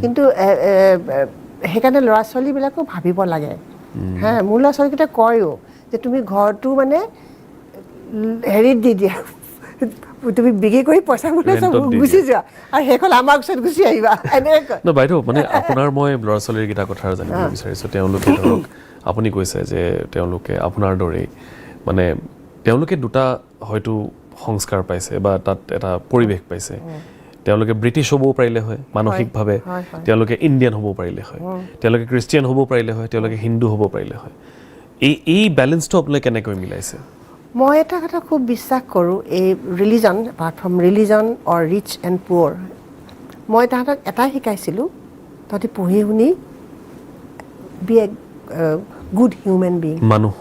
কিন্তু সেইকাৰণে ল'ৰা ছোৱালীবিলাকো ভাবিব লাগে হা মোৰ ল'ৰা ছোৱালীকেইটা কয়ো যে তুমি ঘৰটো মানে হেৰিত দি দিয়া তুমি বিক্ৰী কৰি পইচা বোলে চব গুচি যোৱা আৰু সেইখন আমাৰ ওচৰত গুচি আহিবা এনেকৈ
বাইদেউ মানে আপোনাৰ মই ল'ৰা ছোৱালীৰ কথা জানিব বিচাৰিছোঁ তেওঁলোকে ধৰক আপুনি কৈছে যে তেওঁলোকে আপোনাৰ দৰেই মানে তেওঁলোকে দুটা হয়তো সংস্কাৰ পাইছে বা তাত এটা পৰিৱেশ পাইছে তেওঁলোকে ব্ৰিটিছ হ'বও পাৰিলে হয় মানসিকভাৱে তেওঁলোকে ইণ্ডিয়ান হ'ব পাৰিলে হয় তেওঁলোকে খ্ৰীষ্টিয়ান হ'ব পাৰিলে হয় তেওঁলোকে হিন্দু হ'ব পাৰিলে হয় এই বেলেঞ্চটো আপোনালোকে কেনেকৈ মিলাইছে
মই এটা কথা খুব বিশ্বাস কৰোঁ এই religion apart from religion or rich and poor মই তাহাঁতক এটাই শিকাইছিলোঁ তহঁতি পঢ়ি শুনি be a good human being
মানুহ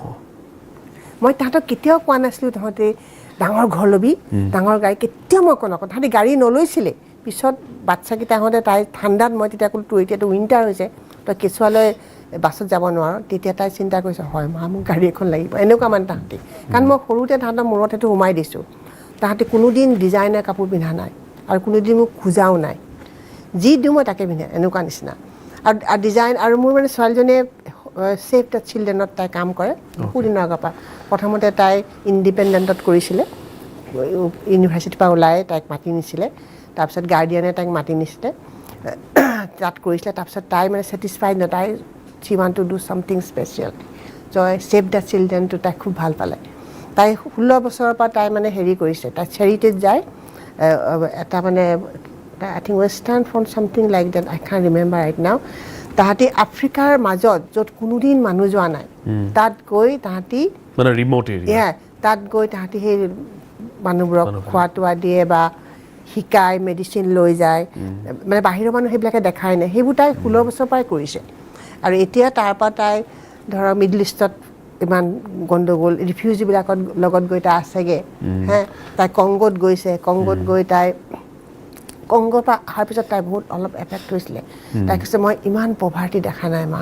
মই তাহাঁতক কেতিয়াও কোৱা নাছিলোঁ তহঁতে ডাঙৰ ঘৰ ল'বি ডাঙৰ গাড়ী কেতিয়াও মই কোৱা নকওঁ তাহাঁতি গাড়ী নলৈছিলে পিছত বাচ্ছাকেইটাহঁতে তাই ঠাণ্ডাত মই তেতিয়া ক'লো তোৰ এতিয়াতো উইণ্টাৰ হৈছে তই কেঁচুৱালৈ বাছত যাব নোৱাৰোঁ তেতিয়া তাই চিন্তা কৰিছে হয় মা মোক গাড়ী এখন লাগিব এনেকুৱা মানে তাহাঁতি কাৰণ মই সৰুতে তাহাঁতৰ মূৰত সেইটো সোমাই দিছোঁ তাহাঁতি কোনোদিন ডিজাইনাৰ কাপোৰ পিন্ধা নাই আৰু কোনোদিন মোক খোজাও নাই যি দিওঁ মই তাকে পিন্ধে এনেকুৱা নিচিনা আৰু ডিজাইন আৰু মোৰ মানে ছোৱালীজনীয়ে ছেভ দ্য চিলড্ৰেনত তাই কাম কৰে বহুদিনৰ আগৰ পৰা প্ৰথমতে তাই ইণ্ডিপেণ্ডেণ্টত কৰিছিলে ইউনিভাৰ্চিটিৰ পৰা ওলাই তাইক মাতি নিছিলে তাৰপিছত গাৰ্ডিয়ানে তাইক মাতি নিছিলে তাত কৰিছিলে তাৰপিছত তাই মানে ছেটিছফাইড ন তাই she want to do something special so save the children to তাই খুব ভাল পালে তাই 16 বছৰৰ পৰা তাই মানে হেৰি কৰিছে তাই চেৰিটিত যায় এটা মানে I think western front something like that I can't remember right now তাহাঁতি আফ্ৰিকাৰ মাজত য'ত কোনোদিন মানুহ যোৱা নাই তাত গৈ তাহাঁতি
মানে ৰিম'ট এৰিয়া
তাত গৈ তাহাঁতি সেই মানুহবোৰক খোৱা তোৱা দিয়ে বা শিকায় মেডিচিন লৈ যায় মানে বাহিৰৰ মানুহ সেইবিলাকে দেখাই নাই সেইবোৰ তাই 16 বছৰৰ পৰাই কৰিছে আৰু এতিয়া তাৰ পৰা তাই ধৰক মিডল ইষ্টত ইমান গণ্ডগোল ৰিফিউজিবিলাকৰ লগত গৈ তাই আছেগৈ হে তাই কংগোত গৈছে কংগোত গৈ তাই কংগোৰ পৰা অহাৰ পিছত তাই বহুত অলপ এফেক্ট হৈছিলে তাই কৈছে মই ইমান পভাৰ্টি দেখা নাই মা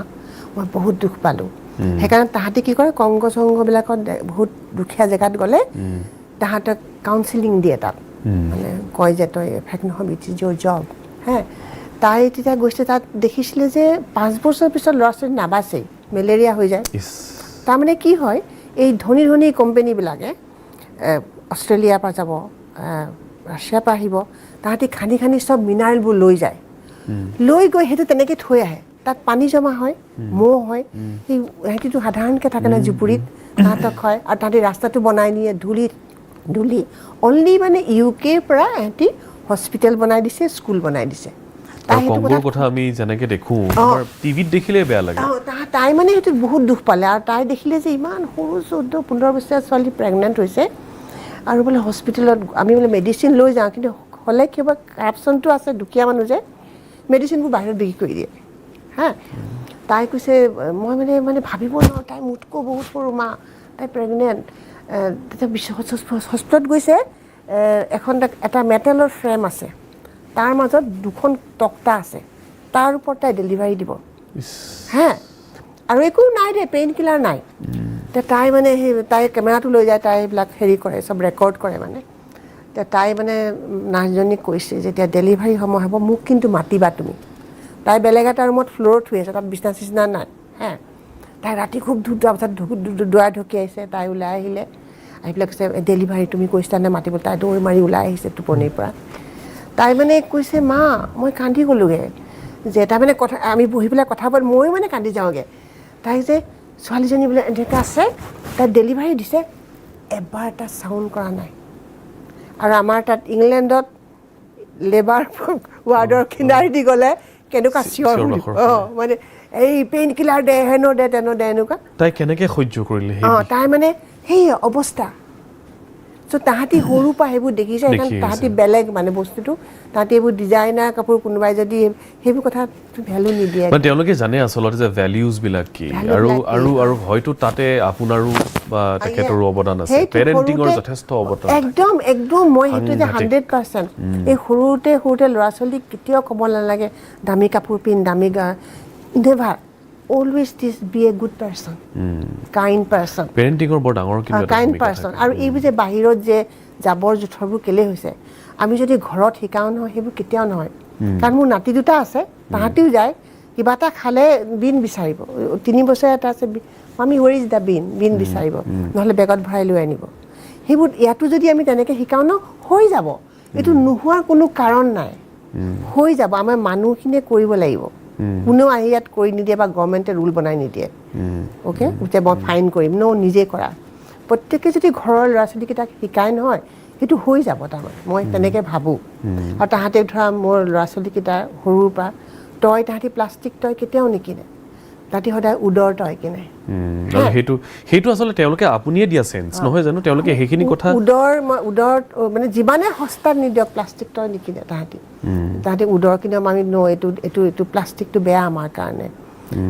মই বহুত দুখ পালোঁ সেইকাৰণে তাহাঁতি কি কৰে কংগো চংগোবিলাকত বহুত দুখীয়া জেগাত গ'লে তাহাঁতক কাউন্সিলিং দিয়ে তাত মানে কয় যে তই এফেক্ট নহ'বি ইট ইজ ইয়'ৰ জব হে তাই তেতিয়া গৈছে তাত দেখিছিলে যে 5 বছৰ পিছত ল'ৰা ছোৱালী নাবাচেই মেলেৰিয়া হৈ যায় তাৰমানে কি হয় এই ধনী ধনী কোম্পানীবিলাকে অষ্ট্ৰেলিয়াৰ পৰা যাব ৰাছিয়াৰ পৰা আহিব তাহাঁতি খান্দি খান্দি চব মিনাৰেলবোৰ লৈ যায় লৈ গৈ সেইটো তেনেকৈ থৈ আহে তাত পানী জমা হয় মহ হয় সেই সিহঁতিতো সাধাৰণকৈ থাকে না জুপুৰিত তাহাঁতক হয় আৰু তাহাঁতি ৰাস্তাটো বনাই নিয়ে ধূলি অনলি মানে ইউকেৰ পৰা সিহঁতি হস্পিটেল বনাই দিছে স্কুল বনাই দিছে
কংগোৰ কথা আমি যেনেকৈ দেখোঁ আমাৰ টিভিত দেখিলে বেয়া লাগে
তাই মানে সেইটো বহুত দুখ পালে আৰু তাই দেখিলে যে ইমান সৰু 14-15 বছৰীয়া ছোৱালী প্ৰেগনেণ্ট হৈছে আৰু বোলে হস্পিটেলত আমি বোলে মেডিচিন লৈ যাওঁ কিন্তু হ'লে কিবা কাৰাপশ্যনটো আছে দুখীয়া মানুহ যে মেডিচিনবোৰ বাহিৰত বিক্ৰী কৰি দিয়ে হা তাই কৈছে মই মানে ভাবিব নোৱাৰোঁ তাই মোতকৈ বহুত সৰু মা তাই প্ৰেগনেণ্ট তেতিয়া হস্পিটেলত গৈছে এখন এটা মেটেলৰ ফ্ৰেম আছে তাৰ মাজত 2খন তক্তা আছে তাৰ ওপৰত তাই ডেলিভাৰী দিব হা আৰু একো নাই দে পেইন কিলাৰ নাই তাই মানে সেই তাই কেমেৰাটো লৈ যায় তাই এইবিলাক হেৰি কৰে চব ৰেকৰ্ড কৰে মানে তাই মানে নাৰ্ছজনীক কৈছে যেতিয়া ডেলিভাৰী সময় হ'ব মোক কিন্তু মাতিবা তুমি তাই বেলেগ এটা ৰুমত ফ্ল'ৰত শুই আছে তাত বিচনা চিচনা নাই হা তাই ৰাতি খুব তাৰপিছত দুৱাই ঢকি আহিছে তাই ওলাই আহিলে আহি পেলাই কৈছে ডেলিভাৰী তুমি কৈছিলানে মাতিব তাই দৌৰি মাৰি ওলাই আহিছে টোপনিৰ পৰা তাই মানে কৈছে মা মই কান্দি গ'লোগৈ যে তাই মানে কথা আমি বহি পেলাই কথা পাতি ময়ো মানে কান্দি যাওঁগৈ তাই যে ছোৱালীজনী বোলে এনেকৈ আছে তাই ডেলিভাৰী দিছে এবাৰ এটা চাউণ্ড কৰা নাই আৰু আমাৰ তাত ইংলেণ্ডত লেবাৰ ৱাৰ্ডৰ কিনাৰি দি গ'লে কেনেকুৱা চিঞৰ মানে এই পেইন কিলাৰ দে হেনো দে তেনো দে এনেকুৱা
তাই কেনেকৈ সহ্য কৰিলে
তাই মানে সেই অৱস্থা চ' তাহাঁতি সৰুৰ পৰা সেইবোৰ দেখিছে সেইকাৰণে তাহাঁতি বেলেগ মানে বস্তুটো তাহাঁতি এইবোৰ ডিজাইনাৰ কাপোৰ কোনোবাই যদি সেইবোৰ কথা ভেলু নিদিয়ে
তেওঁলোকে জানে আচলতে যে ভেলিউজবিলাক কি আৰু হয়তো তাতে আপোনাৰো বা তেখেতৰো অৱদান আছে পেৰেণ্টিঙৰ যথেষ্ট অৱদান
একদম মই সেইটো যে 100% এই সৰুতে ল'ৰা ছোৱালীক কেতিয়াও ক'ব নালাগে দামী কাপোৰ পিন্ধ দামী never always this be a good person kind person
পেৰেণ্টিঙৰ বৰ ডাঙৰ
kind person আৰু এইবোৰ যে বাহিৰত যে জাবৰ জোথৰবোৰ কেলে হৈছে আমি যদি ঘৰত শিকাও নহয় সেইবোৰ কেতিয়াও নহয় কাৰণ মোৰ নাতি দুটা আছে তাহাঁতিও যায় কিবা এটা খালে বিন বিচাৰিব 3 বছৰ এটা আছে মামি where is the বিন বিচাৰিব নহ'লে বেগত ভৰাই লৈ আনিব সেইবোৰ ইয়াতো যদি আমি তেনেকৈ শিকাও ন হৈ যাব এইটো নোহোৱাৰ কোনো কাৰণ নাই হৈ যাব আমাৰ মানুহখিনিয়ে কৰিব লাগিব কোনেও আহি ইয়াত কৰি নিদিয়ে বা গভৰ্ণমেণ্টে ৰুল বনাই নিদিয়ে অ'কে যে মই ফাইন কৰিম নিজে কৰা প্ৰত্যেকে যদি ঘৰৰ ল'ৰা ছোৱালীকেইটাক শিকায় নহয় সেইটো হৈ যাব তাৰমানে মই তেনেকৈ ভাবোঁ আৰু তাহাঁতে ধৰা মোৰ ল'ৰা ছোৱালীকেইটা সৰুৰ পৰা তাহাঁতি প্লাষ্টিক টয় কেতিয়াও নিকিনে তাহাঁতি সদায় উদৰ টয় কিনে
সেইটো আচলতে তেওঁলোকে আপুনিয়ে দিয়া চেঞ্চ নহয় জানো তেওঁলোকে সেইখিনি কথা
উদৰ মানে যিমানে সস্তাত নিদিয়ক প্লাষ্টিক টয় নিকিনে তাহাঁতি উদৰ কিনে আমি এইটো প্লাষ্টিকটো বেয়া আমাৰ কাৰণে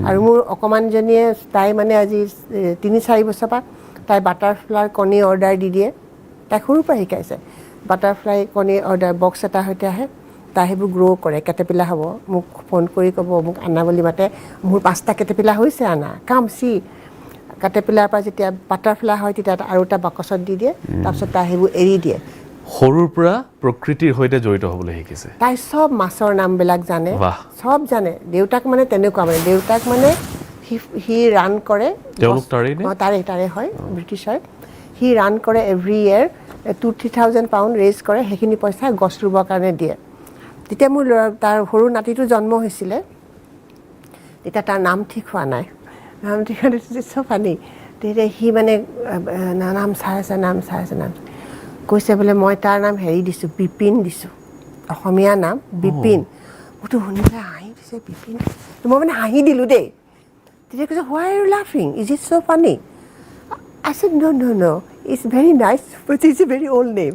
আৰু মোৰ অকণমানজনীয়ে তাই মানে আজি 3-4 বছৰ পৰা তাই বাটাৰফ্লাই কণী অৰ্ডাৰ দি দিয়ে তাই সৰুৰ পৰা শিকাইছে বাটাৰফ্লাই কণী অৰ্ডাৰ বক্স এটাৰ সৈতে আহে তাই সেইবোৰ গ্ৰ' কৰে কেটেপিলা হ'ব মোক ফোন কৰি ক'ব মোক আনা বুলি মাতে মোৰ 5টা কেটেপিলা হৈছে আনা কাম কেটেপিলাৰ পৰা যেতিয়া বাটাৰফ্লাই হয় তেতিয়া আৰু এটা বাকচত দি দিয়ে তাৰপিছত তাই সেইবোৰ এৰি দিয়ে
সৰুৰ পৰা প্ৰকৃতিৰ সৈতে জড়িত হ'বলৈ শিকিছে
তাই চব মাছৰ নামবিলাক জানে চব জানে দেউতাক মানে তেনেকুৱা মানে দেউতাক মানে সি ৰান কৰে তাৰে হয় ব্ৰিটিছৰ সি ৰান কৰে এভৰি ইয়েৰ 2,000-3,000 পাউণ্ড ৰেইজ কৰে সেইখিনি পইচা গছ ৰুবৰ কাৰণে দিয়ে তেতিয়া মোৰ তাৰ সৰু নাতিটো জন্ম হৈছিলে তেতিয়া তাৰ নাম ঠিক হোৱা নাই নাম ঠিক হোৱা চব আনি তেতিয়া সি মানে নাম চাই আছে কৈছে বোলে মই তাৰ নাম হেৰি দিছোঁ বিপিন দিছোঁ অসমীয়া নাম বিপিন মোৰতো শুনি পেলাই হাঁহি দিছে বিপিন মই মানে হাঁহি দিলোঁ দেই তেতিয়া কৈছে why are you laughing is it so funny I said no it's very nice but it's a very old name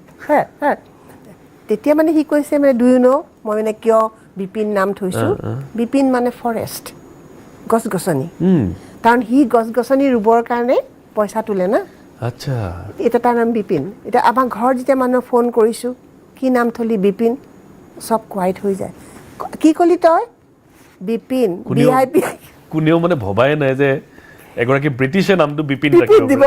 তেতিয়া মানে সি কৈছে মানে do you know মই মানে কিয় বিপিন নাম থৈছোঁ বিপিন মানে ফৰেষ্ট গছ গছনি কাৰণ সি গছ গছনি ৰুবৰ কাৰণে পইচা তোলে না
আচ্ছা
এটা তাৰ নাম বিপিন এতিয়া আমাৰ ঘৰত যেতিয়া মানুহ ফোন কৰিছোঁ কি নাম থলি বিপিন চব কোৱাইট হৈ যায় কি কলি তই বিপিন VIP
কোনেও মানে ভবাই নাই যে এগৰাকী ব্ৰিটিছে নামটো বিপিন
দিব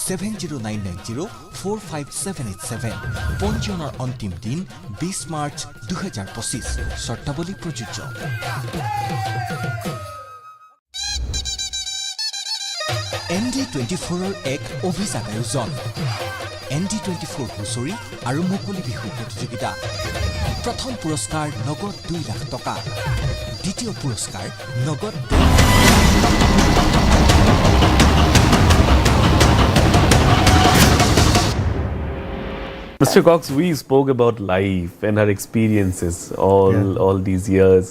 7099045787 পঞ্জীয়নৰ অন্তিম দিন 20 মাৰ্চ 2025 শৰ্তাৱলী প্ৰযোজ্য ND24ৰ এক অভিযান আয়োজন ND24 হুঁচৰি আৰু মুকলি বিহু প্ৰতিযোগিতা প্ৰথম পুৰস্কাৰ নগদ 2 লাখ টকা দ্বিতীয় পুৰস্কাৰ নগদ
Mr. Cox, we spoke about life and her experiences all these years.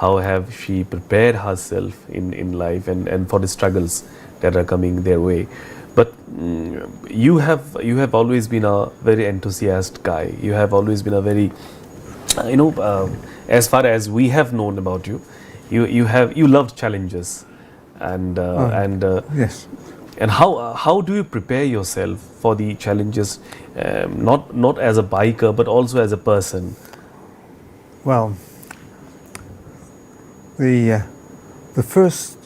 How have she prepared herself in life and for the struggles that are coming their way? But you have always been a very enthusiastic guy. You have always been a very, as far as we have known about you, you loved challenges, and
yes.
And how do you prepare yourself for the challenges, not as a biker but also as a person?
Well, the first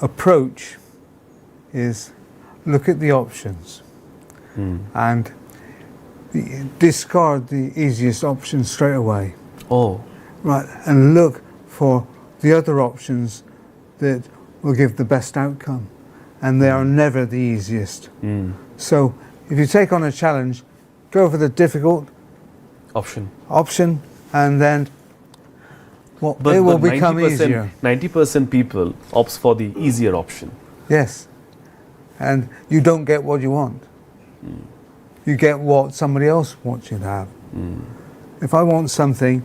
approach is look at the options and discard the easiest option straight away.
Oh,
right, and look for the other options that will give the best outcome. And they are never the easiest. So if you take on a challenge, go for the difficult option and then Well, it will become
90%,
easier.
90% people opts for the easier option.
Yes. And you don't get what you want. You get what somebody else wants you to have. If I want something,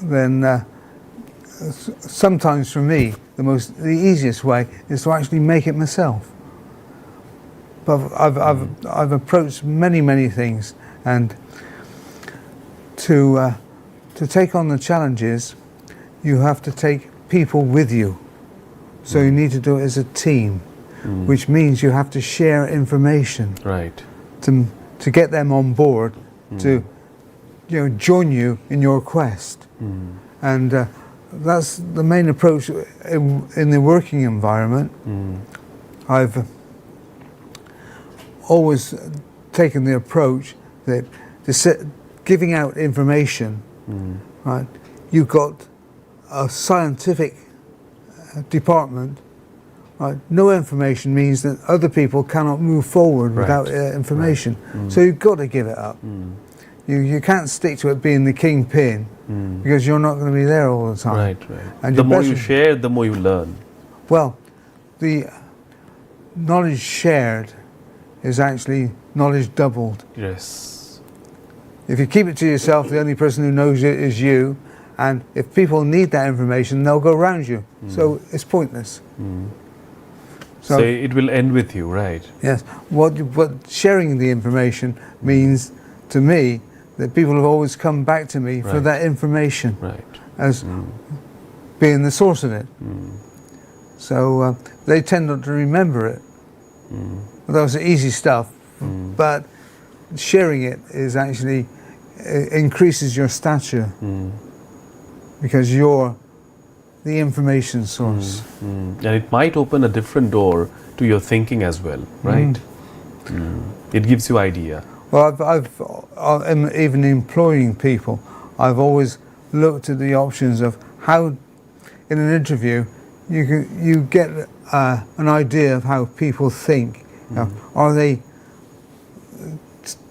then sometimes for me, the easiest way is to actually make it myself. But I've approached many things, and to take on the challenges, you have to take people with you. So you need to do it as a team, which means you have to share information.
Right.
To get them on board, to join you in your quest. And that's the main approach in the working environment. I've always taken the approach that giving out information, right? You've got a scientific department, right? No information means that other people cannot move forward without information. So you've got to give it up. You can't stick to it being the kingpin because you're not going to be there all the time.
Right.
And
the more you share, the more you learn.
Well, the knowledge shared is actually knowledge doubled.
Yes.
If you keep it to yourself, the only person who knows it is you, and if people need that information, they'll go around you. So it's pointless.
So it will end with you, right?
Yes. What sharing the information means to me that people have always come back to me for that information as being the source of it. So they tend not to remember it. Well, that was easy stuff, but sharing it is actually increases your stature because you're the information source.
And it might open a different door to your thinking as well, right? It gives you idea.
Well, I'm even employing people, I've always looked at the options of how, in an interview, you get an idea of how people think. Are they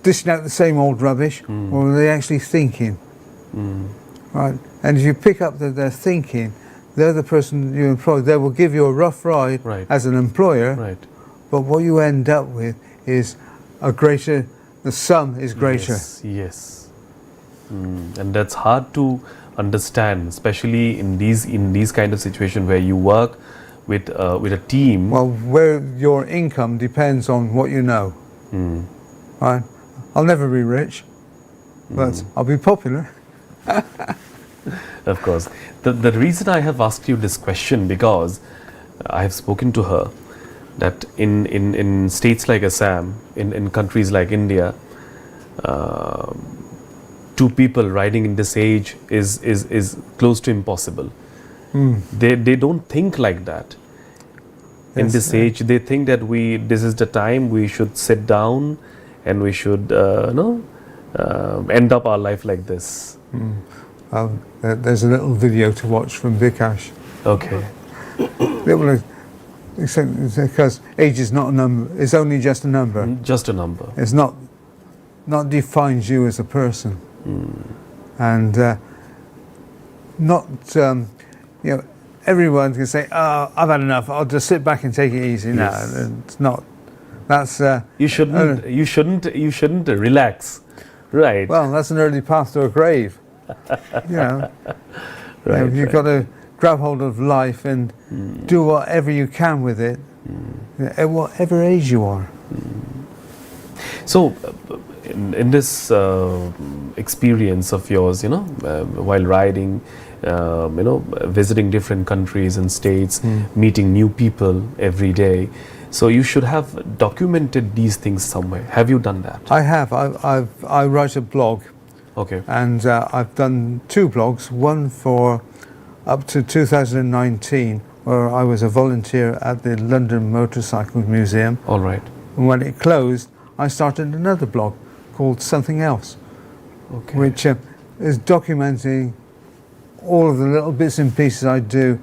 dishing out the same old rubbish, or are they actually thinking? Right, and if you pick up that they're thinking, they're the person you employ. They will give you a rough ride as an employer, but what you end up with is the sum is greater.
Yes. And that's hard to understand, especially in these kind of situations where you work with a team.
Well, where your income depends on what you know. Right? I'll never be rich, but I'll be popular.
Of course. The reason I have asked you this question, because I have spoken to her that in states like Assam, in countries like India, two people riding in this age is close to impossible. They don't think like that. In this age, they think that this is the time we should sit down and we should end up our life like this.
There's a little video to watch from Vikash.
Okay.
Because age is not a number; it's only just a number.
Just a number.
It's not defines you as a person, and not everyone can say, "Oh, I've had enough. I'll just sit back and take it easy."
Yes.
No, it's not. That's
you shouldn't relax, right?
Well, that's an early path to a grave. You've got to grab hold of life and do whatever you can with it, at whatever age you are.
So, in this experience of yours, while riding, visiting different countries and states, meeting new people every day, so you should have documented these things somewhere. Have you done that?
I have. I write a blog.
Okay.
And I've done 2 blogs, one for up to 2019, where I was a volunteer at the London Motorcycle Museum.
All right.
And when it closed, I started another blog called Something Else, which is documenting all of the little bits and pieces I do.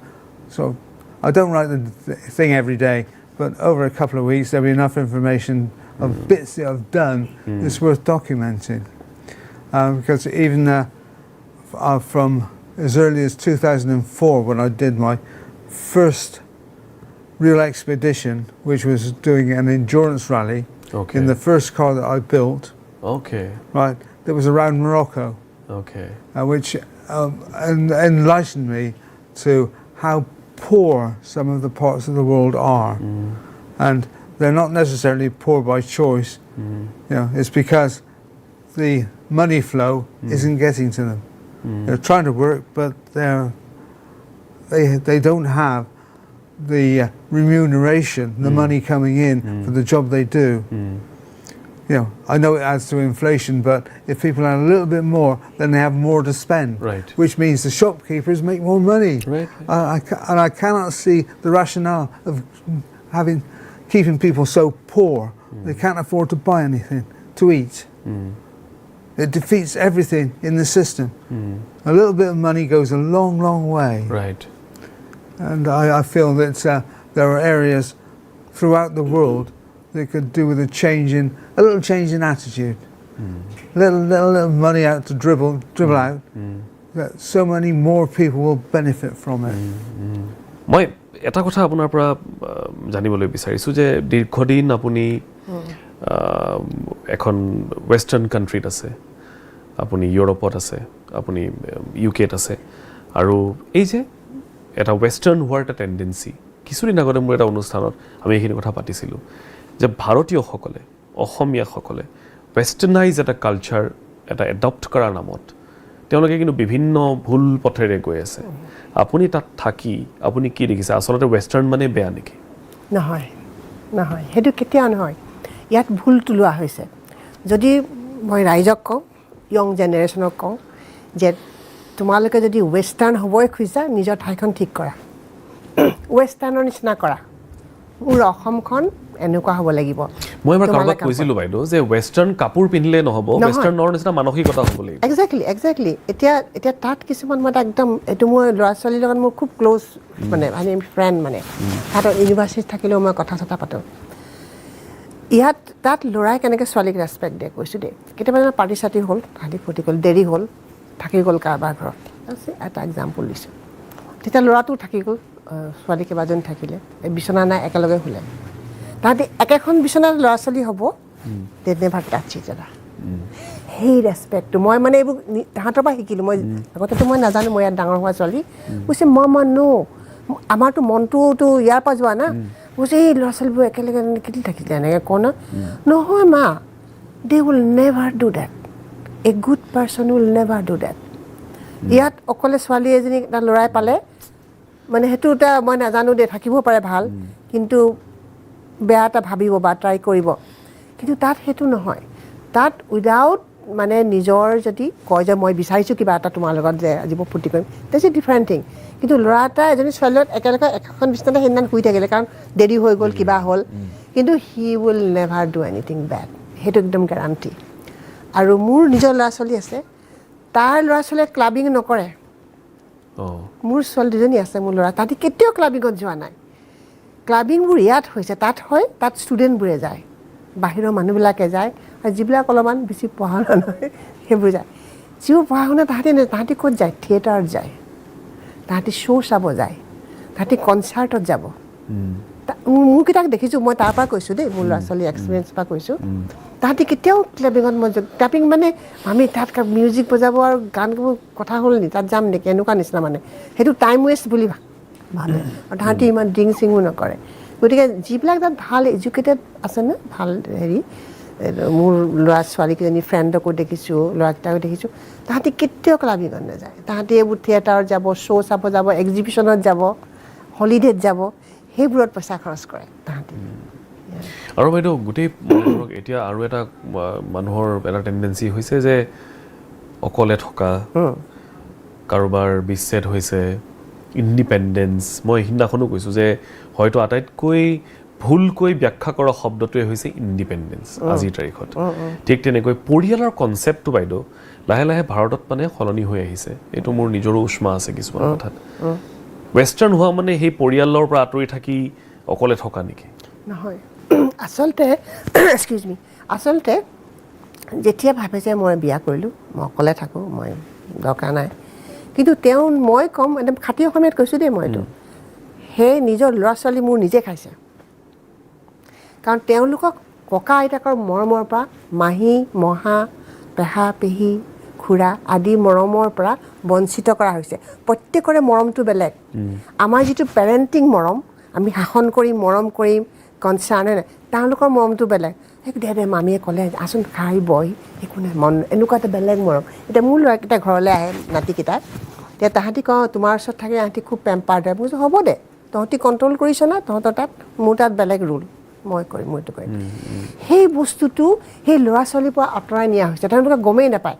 So I don't write the thing every day, but over a couple of weeks there'll be enough information of bits that I've done that's worth documenting. Because even from as early as 2004 when I did my first real expedition, which was doing an endurance rally in the first car that I built. Right, that was around Morocco. Which enlightened me to how poor some of the parts of the world are, and they're not necessarily poor by choice. You know, it's because the money flow isn't getting to them. They're trying to work, but they don't have the remuneration, the money coming in for the job they do. You know, I know it adds to inflation, but if people have a little bit more, then they have more to spend, which means the shopkeepers make more money. And I cannot see the rationale of keeping people so poor they can't afford to buy anything to eat. It defeats everything in the system. A little bit of money goes a long, long way. And I feel that there are areas throughout the world that could do with a little change in attitude. Little money out to dribble out. That so many more people will benefit from it.
মই এটা কথা আপোনাৰ পৰা জানিবলৈ বিচাৰিছো যে দীৰ্ঘদিন আপুনি এখন ৱেষ্টাৰ্ণ কাণ্ট্ৰিত আছে, আপুনি ইউৰোপত আছে, আপুনি ইউকেত আছে, আৰু এই যে এটা ৱেষ্টাৰ্ণ হোৱাৰ এটা টেণ্ডেঞ্চি, কিছুদিন আগতে মোৰ এটা অনুষ্ঠানত আমি এইখিনি কথা পাতিছিলোঁ যে ভাৰতীয়সকলে, অসমীয়াসকলে ৱেষ্টাৰ্ণাইজ এটা কালচাৰ এটা এডপ্ট কৰাৰ নামত তেওঁলোকে কিন্তু বিভিন্ন ভুল পথেৰে গৈ আছে। আপুনি তাত থাকি আপুনি কি দেখিছে? আচলতে ৱেষ্টাৰ্ণ মানে বেয়া নেকি?
নহয়, নহয়, সেইটো কেতিয়াও নহয়। ইয়াত ভুলটো লোৱা হৈছে। যদি মই ৰাইজক কওঁ, য়ং জেনেৰেশ্যনক কওঁ যে তোমালোকে যদি ৱেষ্টাৰ্ণ হ'বই খোজা, নিজৰ ঠাইখন ঠিক কৰা, ৱেষ্টাৰ্ণৰ নিচিনা কৰা, মোৰ অসমখন এনেকুৱা হ'ব লাগিব।
মই এবাৰ কাৰোবাক কৈছিলোঁ বাইদেউ যে ৱেষ্টাৰ্ণ কাপোৰ পিন্ধিলে নহ'ব, ৱেষ্টাৰ্ণৰ নিচিনা মানসিকতা হ'ব লাগিব।
একজেক্টলি। এতিয়া তাত কিছুমান মই একদম এইটো মোৰ ল'ৰা ছোৱালীৰ লগত মোৰ খুব ক্ল'জ মানে ফ্ৰেণ্ড মানে তাহাঁতৰ ইউনিভাৰ্চিটিত থাকিলেও মই কথা চথা পাতোঁ। তাত ল'ৰাই কেনেকৈ ছোৱালীক ৰেচপেক্ট দিয়ে কৈছোঁ দেই। কেতিয়াবা পাৰ্টি চাৰ্টি হ'ল, তাহাঁতি ফূৰ্তি গ'ল, দেৰি হ'ল, থাকি গ'ল কাৰোবাৰ ঘৰত, এটা এক্সাম্পল দিছোঁ। তেতিয়া ল'ৰাটো থাকি গ'ল, ছোৱালী কেইবাজনী থাকিলে, বিচনা নাই, একেলগে শুলে। তাহাঁতি একেখন বিচনাত ল'ৰা ছোৱালী হ'ব, they never touch each other. সেই ৰেচপেক্টটো মই মানে এইবোৰ তাহাঁতৰ পৰা শিকিলোঁ। মই আগতেতো মই নাজানো, মই ইয়াত ডাঙৰ হোৱা ছোৱালী, কৈছে মই আমাৰতো মনটোতো ইয়াৰ পৰা যোৱা না, কৈছে এই ল'ৰা ছোৱালীবোৰ একেলগে কেলে থাকিলে এনেকৈ কওঁ না, নহয় মা, they will never do that. A good person will never do that. ইয়াত অকলে ছোৱালী এজনী এটা ল'ৰাই পালে মানে সেইটো এটা মই নাজানো দে, থাকিব পাৰে ভাল, কিন্তু বেয়া এটা ভাবিব বা ট্ৰাই কৰিব। কিন্তু তাত সেইটো নহয়। তাত উইদাউট মানে নিজৰ যদি কয় যে মই বিচাৰিছোঁ কিবা এটা তোমাৰ লগত যে আজি মই ফূৰ্তি কৰিম, দেটছ এ ডিফাৰেণ্ট থিং। কিন্তু ল'ৰা এটা এজনী ছোৱালীৰ লগত একেলগে এখন বিচনাতে সেইদিনা শুই থাকিলে, কাৰণ দেৰি হৈ গ'ল, কিবা হ'ল, কিন্তু he will never do anything bed, সেইটো একদম গেৰাণ্টি। আৰু মোৰ নিজৰ ল'ৰা ছোৱালী আছে, তাৰ ল'ৰা ছোৱালীয়ে ক্লাবিং নকৰে। মোৰ ছোৱালী দুজনী আছে, মোৰ ল'ৰা, তাহাঁতি কেতিয়াও ক্লাবিঙত যোৱা নাই। ক্লাবিংবোৰ ইয়াত হৈছে, তাত হয়, তাত ষ্টুডেণ্টবোৰে যায়, বাহিৰৰ মানুহবিলাকে যায়, আৰু যিবিলাক অলপমান বেছি পঢ়া শুনা নহয় সেইবোৰ যায়। যিবোৰ পঢ়া শুনা তাহাঁতি ক'ত যায়? থিয়েটাৰত যায়, তাহাঁতি শ্ব' চাব যায়, তাহাঁতি কনচাৰ্টত যাব। মোৰকেইটাক দেখিছোঁ, মই তাৰ পৰা কৈছোঁ দেই, মোৰ ল'ৰা ছোৱালী এক্সপিৰিয়েঞ্চ পৰা কৈছোঁ, তাহাঁতি কেতিয়াও ক্লাবিঙত ক্লাবিং মানে আমি তাত মিউজিক বজাব আৰু গান গাব, কথা হ'ল নি তাত যাম নেকি, এনেকুৱা নিচিনা মানে সেইটো টাইম ৱেষ্ট বুলি ভাবে। আৰু তাহাঁতি ইমান ড্ৰিংক চিংো নকৰে। গতিকে যিবিলাক তাত ভাল এডুকেটেড আছে ন, ভাল হেৰি, মোৰ ল'ৰা ছোৱালীকেইজনী ফ্ৰেণ্ডকো দেখিছোঁ, ল'ৰাকেইটাকো দেখিছোঁ, তাহাঁতি কেতিয়াও ক্লাবিঙত নাযায়। তাহাঁতি এইবোৰ থিয়েটাৰত যাব, শ্ব' চাব যাব, এক্সিবিশ্যনত যাব, হলিডেত যাব, সেইবোৰত পইচা খৰচ কৰে তাহাঁতি।
আৰু বাইদেউ গোটেই এতিয়া আৰু এটা মানুহৰ এটা টেণ্ডেঞ্চি হৈছে যে অকলে থকা, কাৰোবাৰ বিচ্ছেদ হৈছে, ইণ্ডিপেণ্ডেঞ্চ। মই সিদিনাখনো কৈছোঁ যে হয়তো আটাইতকৈ ভুলকৈ ব্যাখ্যা কৰা শব্দটোৱে হৈছে ইণ্ডিপেণ্ডেঞ্চ আজিৰ তাৰিখত। ঠিক তেনেকৈ পৰিয়ালৰ কনচেপ্টটো বাইদেউ লাহে লাহে ভাৰতত মানে সলনি হৈ আহিছে। এইটো মোৰ নিজৰো উষ্মা আছে কিছুমান কথাত। ৱেষ্টাৰ্ণ হোৱা মানে সেই পৰিয়ালৰ পৰা আঁতৰি থাকি অকলে থকা নেকি?
নহয়, আচলতে এক্সকিউজ মি, আচলতে যেতিয়া ভাবে যে মই বিয়া কৰিলোঁ, মই অকলে থাকোঁ, মই দৰকাৰ নাই, কিন্তু তেওঁ মই কম একদম খাটি অসমীয়াত কৈছোঁ দেই মই এইটো সেই নিজৰ ল'ৰা ছোৱালী মোৰ নিজে খাইছে কাৰণ তেওঁলোকক ককা আইতাকৰ মৰমৰ পৰা মাহী মহা পেহা পেহী খুৰা আদি মৰমৰ পৰা বঞ্চিত কৰা হৈছে প্ৰত্যেকৰে মৰমটো বেলেগ আমাৰ যিটো পেৰেণ্টিং মৰম আমি শাসন কৰিম মৰম কৰিম কনচাৰ্ণ তেওঁলোকৰ মৰমটো বেলেগ দে মামীয়ে ক'লে আচোন খাই বই একো নাই মন এনেকুৱা এটা বেলেগ মৰম এতিয়া মোৰ ল'ৰাকেইটা ঘৰলৈ আহে নাতিকেইটা এতিয়া তাহাঁতি কওঁ তোমাৰ ওচৰত থাকে তাহাঁতি খুব পেম্পাৰ্ড হয় মই কৈছোঁ হ'ব দে তহঁতি কণ্ট্ৰল কৰিছ না তহঁতৰ তাত মোৰ তাত বেলেগ ৰুল মই কৰিম মইতো কৰিম সেই বস্তুটো সেই ল'ৰা ছোৱালীৰ পৰা আঁতৰাই নিয়া হৈছে তেওঁলোকে গমেই নাপায়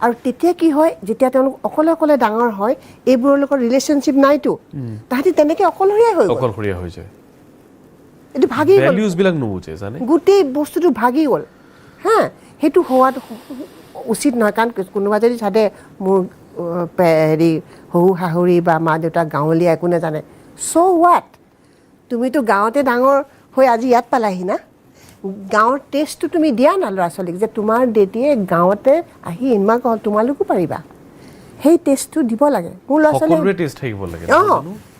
আৰু তেতিয়া কি হয় যেতিয়া তেওঁলোক অকলে অকলে ডাঙৰ হয় এইবোৰৰ লগত ৰিলেশ্যনশ্বিপ নাইতো তাহাঁতি তেনেকৈ অকলশৰীয়া হৈ যায় এইটো ভাগি গ'ল
ভেলিউজবিলাক নুবুজে জানে
গোটেই বস্তুটো ভাগি গ'ল হা সেইটো হোৱাটো উচিত নহয় কাৰণ কোনোবা যদি চাদে মোৰ হেৰি শহু শাহুৰি বা মা দেউতা গাঁৱলীয়া একো নাজানে চ' হোৱাট তুমিতো গাঁৱতে ডাঙৰ হৈ আজি ইয়াত পালাহি না গাঁৱৰ টেষ্টটো তুমি দিয়া না ল'ৰা ছোৱালীক যে তোমাৰ দেউতায়ে গাঁৱতে আহি ইমান হ'ল তোমালোকো পাৰিবা সেই টেষ্টটো দিব লাগে মোৰ ল'ৰা ছোৱালীয়ে
টেষ্ট থাকিব লাগে
অঁ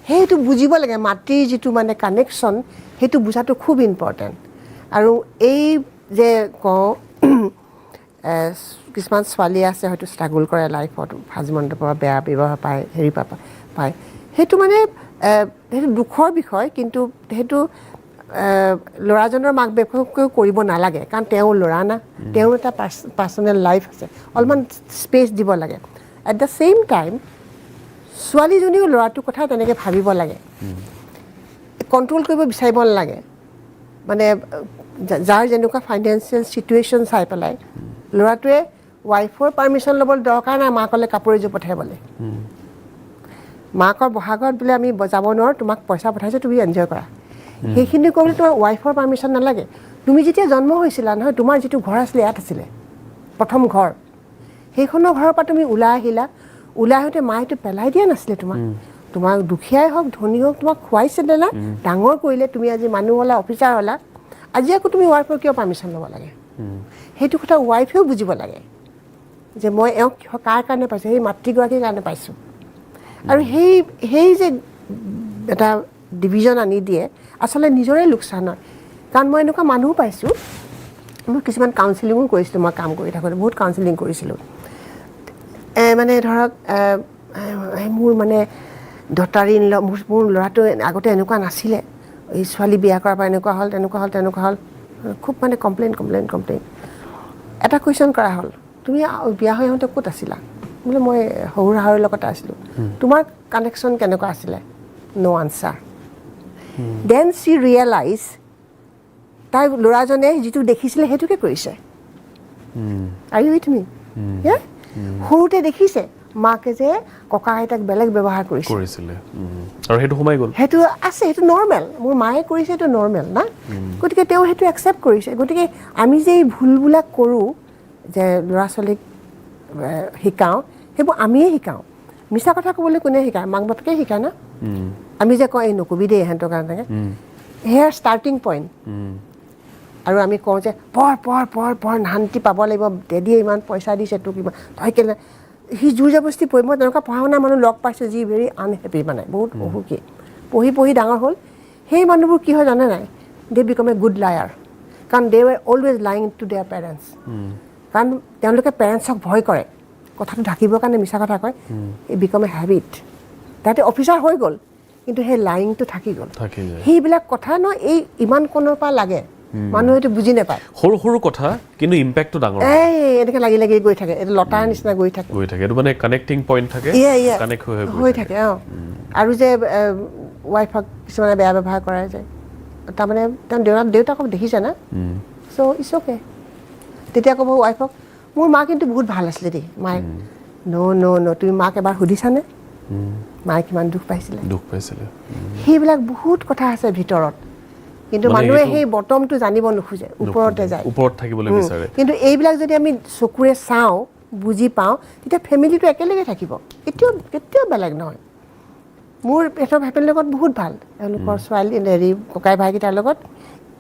সেইটো বুজিব লাগে মাতৃৰ যিটো মানে কানেকশ্যন সেইটো বুজাটো খুব ইম্পৰ্টেণ্ট আৰু এই যে কওঁ কিছুমান ছোৱালী আছে হয়তো ষ্ট্ৰাগল কৰে লাইফত হাজবেণ্ডৰ পৰা বেয়া ব্যৱহাৰ পায় হেৰি পায় সেইটো মানে সেইটো দুখৰ বিষয় কিন্তু সেইটো ল'ৰাজনৰ মাক বাপেকেও কৰিব নালাগে কাৰণ তেওঁ ল'ৰা না তেওঁৰ এটা পাৰ্চনেল লাইফ আছে অলপমান স্পেচ দিব লাগে এট দ্য ছেইম টাইম ছোৱালীজনীও ল'ৰাটোৰ কথা তেনেকৈ ভাবিব লাগে কণ্ট্ৰল কৰিব বিচাৰিব নালাগে মানে যাৰ যেনেকুৱা ফাইনেন্সিয়েল চিটুৱেশ্যন চাই পেলাই ল'ৰাটোৱে ৱাইফৰ পাৰ্মিশ্যন ল'বলৈ দৰকাৰ নাই মাকলৈ কাপোৰ এযোৰ পঠাবলৈ মাকৰ বহাগত বোলে আমি যাব নোৱাৰোঁ তোমাক পইচা পঠাইছোঁ তুমি এনজয় কৰা সেইখিনি কৰিবলৈ তোমাৰ ৱাইফৰ পাৰ্মিশ্যন নালাগে তুমি যেতিয়া জন্ম হৈছিলা নহয় তোমাৰ যিটো ঘৰ আছিলে ইয়াত আছিলে প্ৰথম ঘৰ সেইখনৰ ঘৰৰ পৰা তুমি ওলাই আহিলা ওলাই আহোঁতে মায়েতো পেলাই দিয়া নাছিলে তোমাক দুখীয়াই হওক ধনী হওক তোমাক খুৱাইছিলে না ডাঙৰ কৰিলে তুমি আজি মানুহ হ'লা অফিচাৰ হ'লা আজি আকৌ তুমি ৱাইফৰ কিয় পাৰ্মিশ্যন ল'ব লাগে সেইটো কথা ৱাইফেও বুজিব লাগে যে মই এওঁক কাৰ কাৰণে পাইছোঁ সেই মাতৃগৰাকীৰ কাৰণে পাইছোঁ আৰু সেই যে এটা ডিভিজন আনি দিয়ে আচলতে নিজৰে লোকচান হয় কাৰণ মই এনেকুৱা মানুহো পাইছোঁ মই কিছুমান কাউন্সিলিঙো কৰিছিলোঁ মই কাম কৰি থাকোঁতে বহুত কাউন্সিলিং কৰিছিলোঁ মানে ধৰক মোৰ মানে ডটাৰী মোৰ ল'ৰাটো আগতে এনেকুৱা নাছিলে এই ছোৱালী বিয়া কৰাৰ পৰা এনেকুৱা হ'ল তেনেকুৱা হ'ল খুব মানে কমপ্লেইন এটা কুৱেশ্যন কৰা হ'ল তুমি বিয়া হৈ আহোঁতে ক'ত আছিলা বোলে মই শহুৰ শাহুৰ লগত আছিলোঁ তোমাৰ কানেকশ্যন কেনেকুৱা আছিলে ন' আনচাৰ দেন চি ৰিয়েলাইজ তাই ল'ৰাজনে যিটো দেখিছিলে সেইটোকে কৰিছে আৰ ইউ উইথ মি সৰুতে দেখিছে মাকে যে ককা আইতাক বেলেগ ব্যৱহাৰ কৰিছিলে
আৰু সেইটো সোমাই গ'ল
সেইটো আছে সেইটো নৰ্মেল মোৰ মায়ে কৰিছে সেইটো নৰ্মেল না গতিকে তেওঁ সেইটো একচেপ্ট কৰিছে গতিকে আমি যে এই ভুলবিলাক কৰোঁ যে ল'ৰা ছোৱালীক শিকাওঁ সেইবোৰ আমিয়ে শিকাওঁ মিছা কথা ক'বলৈ কোনে শিকায় মাক বাপেকে শিকায় না আমি যে কওঁ এই নকবি দেই ইহঁতৰ কাৰণে সেয়াৰ ষ্টাৰ্টিং পইণ্ট আৰু আমি কওঁ যে পঢ় শান্তি পাব লাগিব দেদিয়ে ইমান পইচা দিছে তোক ইমান তই কেলে সি জোৰ জবস্তি পঢ়ি মই তেনেকুৱা পঢ়া শুনা মানুহ লগ পাইছোঁ যি ভেৰি আনহেপি মানে বহুত অসুখী পঢ়ি ডাঙৰ হ'ল সেই মানুহবোৰ কি হয় জানে নাই they become a good liar কাৰণ they were always lying to their parents কাৰণ তেওঁলোকে পেৰেণ্টছক ভয় কৰে কথাটো ঢাকিবৰ কাৰণে মিছা কথা কয় এই বিকম এ হেবিট তাতে অফিচাৰ হৈ গ'ল কিন্তু সেই লাইংটো থাকি গ'ল সেইবিলাক কথা ন এই ইমান কোণৰ পৰা লাগে মানুহে এইটো বুজি নাপায়
সৰু কথা কিন্তু ইম্পেক্টটো ডাঙৰ
এনেকৈ লাগি গৈ থাকে এইটো লতাৰ নিচিনা গৈ থাকে
এইটো মানে কানেক্টিং পইণ্ট থাকে কানেক্ট
হৈ থাকে আৰু যে ৱাইফক কিছুমানে বেয়া ব্যৱহাৰ কৰে যে তাৰমানে তেওঁ দেউতাকক দেখিছে না চ' ইটছ অ'কে তেতিয়া ক'ব ৱাইফক মোৰ মা কিন্তু বহুত ভাল আছিলে দেই মায়ে ন' তুমি মাক এবাৰ সুধিছানে মায়ে কিমান দুখ পাইছিলে সেইবিলাক বহুত কথা আছে ভিতৰত কিন্তু মানুহে সেই বটমটো জানিব নোখোজে ওপৰতে যায়
ওপৰত থাকিবলৈ বিচাৰে
কিন্তু এইবিলাক যদি আমি চকুৰে চাওঁ বুজি পাওঁ তেতিয়া ফেমিলিটো একেলগে থাকিব কেতিয়াও বেলেগ নহয় মোৰ পেটৰ ফেমিলিৰ লগত বহুত ভাল তেওঁলোকৰ ছোৱালী হেৰি ককাই ভাইকেইটাৰ লগত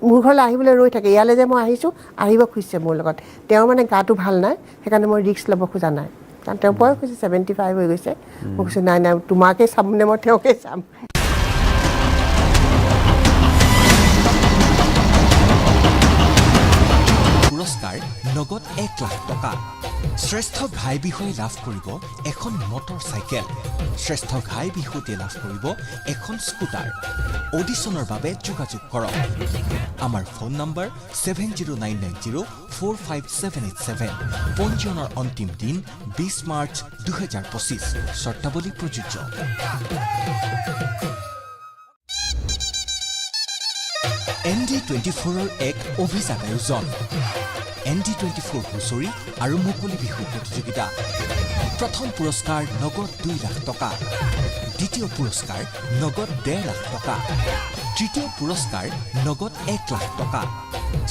মোৰ ঘৰলৈ আহিবলৈ ৰৈ থাকে ইয়ালৈ যে মই আহিছোঁ আহিব খুজিছে মোৰ লগত তেওঁৰ মানে গাটো ভাল নাই সেইকাৰণে মই ৰিস্ক ল'ব খোজা নাই কাৰণ তেওঁ বয়স হৈছে 75 হৈ গৈছে মই কৈছোঁ নাই নাই তোমাকে চাম নে মই তেওঁকে চাম
পুৰস্কাৰ নগদ 1 লাখ টকা শ্ৰেষ্ঠ ঘাই বিষয়ে লাভ কৰিব এখন মটৰ চাইকেল শ্ৰেষ্ঠ ঘাই বিষয়তে লাভ কৰিব এখন স্কুটাৰ অডিশ্যনৰ বাবে যোগাযোগ কৰক আমাৰ ফোন নম্বৰ 7099045787 পঞ্জীয়নৰ অন্তিম দিন 20 মাৰ্চ 2025 শৰ্তাৱলী প্ৰযোজ্য ND24ৰ এক অভিযান আয়োজন ND24 হুঁচৰি আৰু মুকলি বিহু প্ৰতিযোগিতা প্ৰথম পুৰস্কাৰ নগদ 2 লাখ টকা দ্বিতীয় পুৰস্কাৰ নগদ 1.5 লাখ টকা তৃতীয় পুৰস্কাৰ নগদ 1 লাখ টকা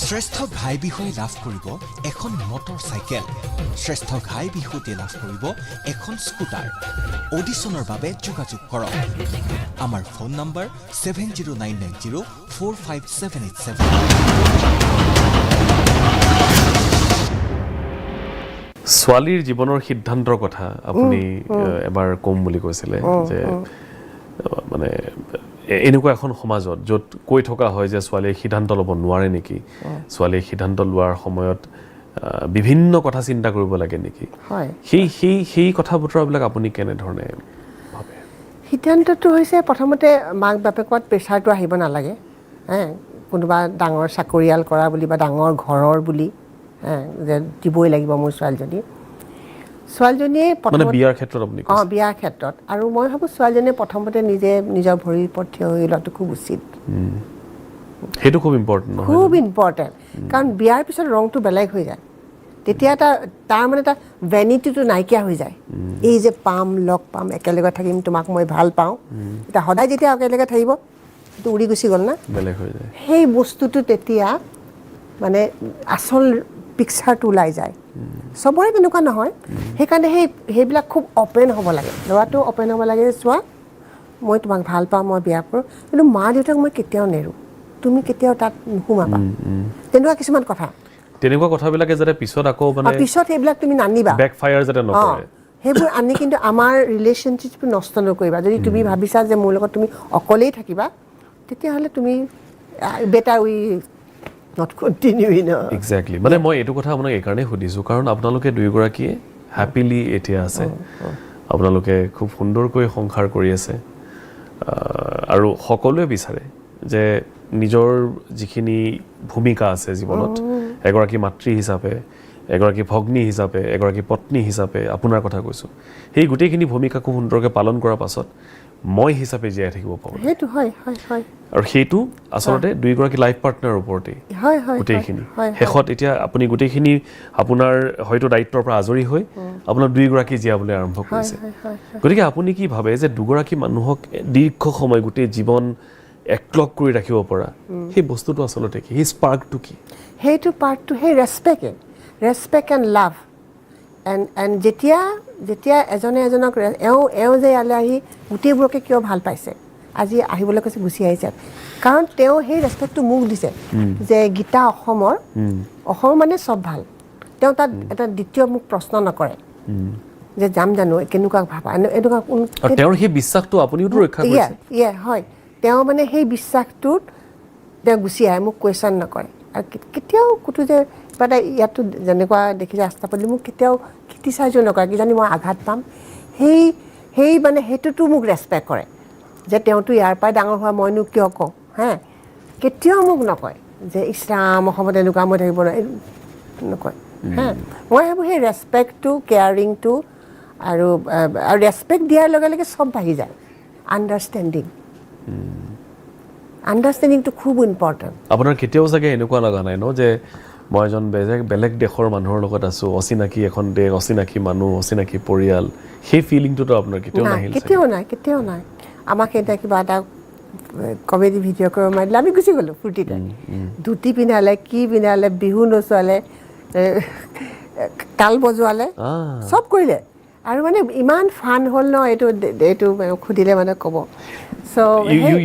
শ্ৰেষ্ঠ ঘাই বিষয়ে লাভ কৰিব এখন মটৰ চাইকেল শ্ৰেষ্ঠ ঘাই বিষয়তে লাভ কৰিব এখন স্কুটাৰ অডিশ্যনৰ বাবে যোগাযোগ কৰক আমাৰ ফোন নম্বৰ 7099045787
ছোৱালীৰ জীৱনৰ সিদ্ধান্তৰ কথা আপুনি এবাৰ কম বুলি কৈছিলে যে মানে এনেকুৱা এখন সমাজত য'ত কৈ থকা হয় যে ছোৱালীয়ে সিদ্ধান্ত ল'ব নোৱাৰে নেকি ছোৱালীয়ে সিদ্ধান্ত লোৱাৰ সময়ত বিভিন্ন কথা চিন্তা কৰিব লাগে নেকি
হয়
সেই কথা বতৰাবিলাক আপুনি কেনেধৰণে ভাবে
সিদ্ধান্তটো হৈছে প্ৰথমতে মাক বাপেকত প্ৰেছাৰটো আহিব নালাগে কোনোবা ডাঙৰ চাকৰিয়াল কৰা বুলি বা ডাঙৰ ঘৰৰ বুলি যে দিবই লাগিব মোৰ ছোৱালীজনীয়ে
মানে বিয়াৰ ক্ষেত্ৰত আপুনি
বিয়াৰ ক্ষেত্ৰত আৰু মই ভাবোঁ ছোৱালীজনীয়ে প্ৰথমতে নিজে নিজৰ ভৰিৰ ওপৰত থিয় হৈ লোৱাটো খুব উচিত
সেইটো খুব ইম্পৰ্টেণ্ট
খুব ইম্পৰ্টেণ্ট কাৰণ বিয়াৰ পিছত ৰংটো বেলেগ হৈ যায় তেতিয়া তাৰ মানে এটা ভেনিটিটো নাইকিয়া হৈ যায় এই যে লগ পাম একেলগে থাকিম তোমাক মই ভাল পাওঁ এতিয়া সদায় যেতিয়া একেলগে থাকিব সেইটো উৰি গুচি গ'ল না
বেলেগ হৈ যায়
সেই বস্তুটো তেতিয়া মানে আচল পিকচাৰটো ওলাই যায় চবৰে তেনেকুৱা নহয় সেইকাৰণে সেইবিলাক খুব অপেন হ'ব লাগে ল'ৰাটো অপেন হ'ব লাগে চোৱা মই তোমাক ভাল পাওঁ মই বিয়া কৰোঁ কিন্তু মা দেউতাক মই কেতিয়াও নেৰোঁ তুমি কেতিয়াও তাত নোসোমাবা তেনেকুৱা কিছুমান কথা
তেনেকুৱা কথাবিলাকে যাতে পিছত আকৌ মানে
পিছত সেইবিলাক তুমি নানিবা
বেকফায়াৰ যাতে নকৰে
সেইবোৰ আনি কিন্তু আমাৰ ৰিলেশ্যনশ্বিপটো নষ্ট নকৰিবা যদি তুমি ভাবিছা যে মোৰ লগত তুমি অকলেই থাকিবা তেতিয়াহ'লে তুমি better we not continuing
exactly মানে মই এইটো কথা আপোনাক এইকাৰণে সুধিছোঁ কাৰণ আপোনালোকে দুয়োগৰাকীয়ে হ্যাপিলি এতিয়া আছে আপোনালোকে খুব সুন্দৰকৈ সংসাৰ কৰি আছে আৰু সকলোৱে বিচাৰে যে নিজৰ যিখিনি ভূমিকা আছে জীৱনত এগৰাকী মাতৃ হিচাপে এগৰাকী ভগ্নী হিচাপে এগৰাকী পত্নী হিচাপে আপোনাৰ কথা কৈছোঁ সেই গোটেইখিনি ভূমিকা খুব সুন্দৰকৈ পালন কৰাৰ পাছত মই হিচাপে জীয়াই থাকিব পাৰোঁ
সেইটো হয় হয় হয়
আৰু সেইটো আচলতে দুইগৰাকী লাইফ পাৰ্টনাৰৰ ওপৰতেই গোটেইখিনি শেষত এতিয়া আপুনি গোটেইখিনি আপোনাৰ হয়তো দায়িত্বৰ পৰা আজৰি হৈ আপোনাৰ দুইগৰাকী জীয়াবলৈ আৰম্ভ কৰিছে গতিকে আপুনি কি ভাবে যে দুগৰাকী মানুহক দীৰ্ঘ সময় গোটেই জীৱন একলগ কৰি ৰাখিব পৰা সেই বস্তুটো আচলতে কি সেই স্পাৰ্কটো কি
সেইটো পাৰ্টটো সেই ৰেচপেক্ট এণ্ড লাভ এণ্ড যেতিয়া এজনে এজনক এওঁ যে ইয়ালৈ আহি গোটেইবোৰকে কিয় ভাল পাইছে আজি আহিবলৈ কৈছে গুচি আহিছে কাৰণ তেওঁ সেই ৰেচপেক্টটো মোক দিছে যে গীতা অসমৰ মানে চব ভাল তেওঁ তাত এটা দ্বিতীয় মোক প্ৰশ্ন নকৰে যে যাম জানো কেনেকুৱা ভাবা এনেকুৱা
তেওঁৰ সেই বিশ্বাসটো আপুনিওতো ৰক্ষা কৰিছে
হয় তেওঁ মানে সেই বিশ্বাসটোত তেওঁ গুচি আহে মোক কুৱেশ্যন নকৰে আৰু কেতিয়াও ক'তো যে কিবা এটা ইয়াতো যেনেকুৱা দেখিছে ৰাস্তা পদূলি মোক কেতিয়াও ক্ৰিটিচাইজো নকৰে কিজানি মই আঘাত পাম সেই মানে সেইটোতো মোক ৰেচপেক্ট কৰে যে তেওঁতো ইয়াৰ পৰাই ডাঙৰ হোৱা মইনো কিয় কওঁ কেতিয়াও মোক নকয় যে ইছৰাম অসমত এনেকুৱা মই থাকিব নোৱাৰে নকয় মই ভাবোঁ সেই ৰেচপেক্টটো কেয়াৰিংটো আৰু ৰেচপেক্ট দিয়াৰ লগে লগে চব বাঢ়ি যায় আণ্ডাৰষ্টেণ্ডিংটো খুব ইম্পৰ্টেণ্ট
আপোনাৰ কেতিয়াও চাগে এনেকুৱা লগা নাই ন যে মই এজন বেলেগ দেশৰ মানুহৰ লগত আছোঁ অচিনাকি এখন দেশ অচিনাকি মানুহ অচিনাকি পৰিয়াল সেই ফিলিংটোতো আপোনাৰ কেতিয়াও নাহিল
কেতিয়াও নাই আমাক এতিয়া কিবা এটা কমেডি ভিডিঅ' কৰিব মাৰিলে আমি গুচি গ'লোঁ ফূৰ্তিতে ধুতি পিন্ধালে কি পিন্ধালে বিহু নচোৱালে তাল বজোৱালে চব কৰিলে আৰু মানে ইমান ফান হ'ল ন এইটো সুধিলে মানে ক'ব চ'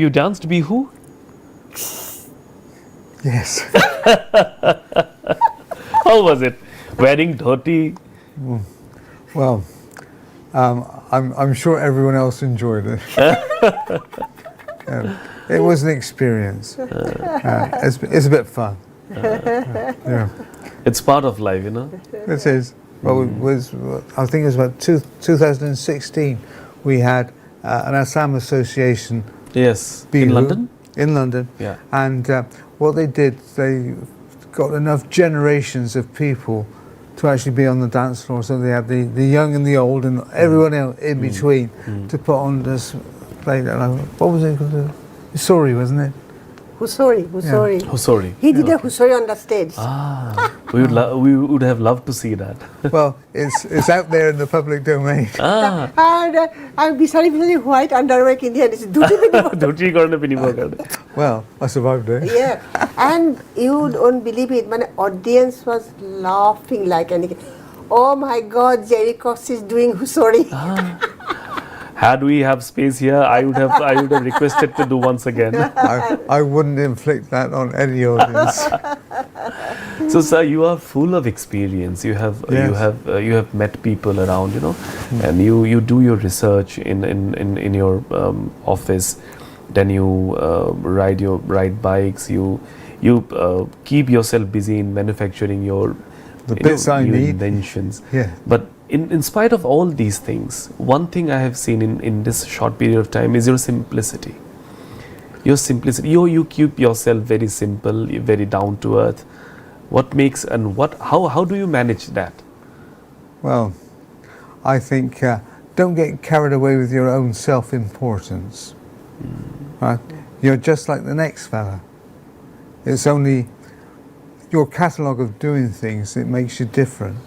you danced bihu
Yes.
How was it wearing dhoti
Well, I'm sure everyone else enjoyed it. It was an experience. It's a bit fun. Yeah.
It's part of life, you know.
It is. Well, I think it was about 2016. We had an Assam Association.
Yes.
Bihu
In London.
In London.
Yeah.
And what they did, they got enough generations of people to actually be on the dance floor. So they had the young and the old and everyone else in between to put on this play. What was it called? Husori, wasn't it?
Husori.
Husori.
He did a Husori on the stage.
We would have loved to see that.
Well, it's out there in the public domain.
And I'm sorry, white underwear Indian. It's
Dhuti karne pinibo karne.
Well, I survived it.
Yeah, and you don't believe it. My audience was laughing like anything. Oh my God, Jerry Cox is doing Husori.
Had we have space here, I would have requested to do once again.
I wouldn't inflict that on any audience.
So, sir, you are full of experience. You have you have met people around, you know, and you do your research in your office. Then you ride bikes. You keep yourself busy in manufacturing your new inventions.
Yeah.
But in spite of all these things, one thing I have seen in this short period of time is your simplicity. Your simplicity. You keep yourself very simple, very down to earth. What makes and how do you manage that?
Well, I think don't get carried away with your own self-importance. Right? You're just like the next fella. It's only your catalogue of doing things that makes you different.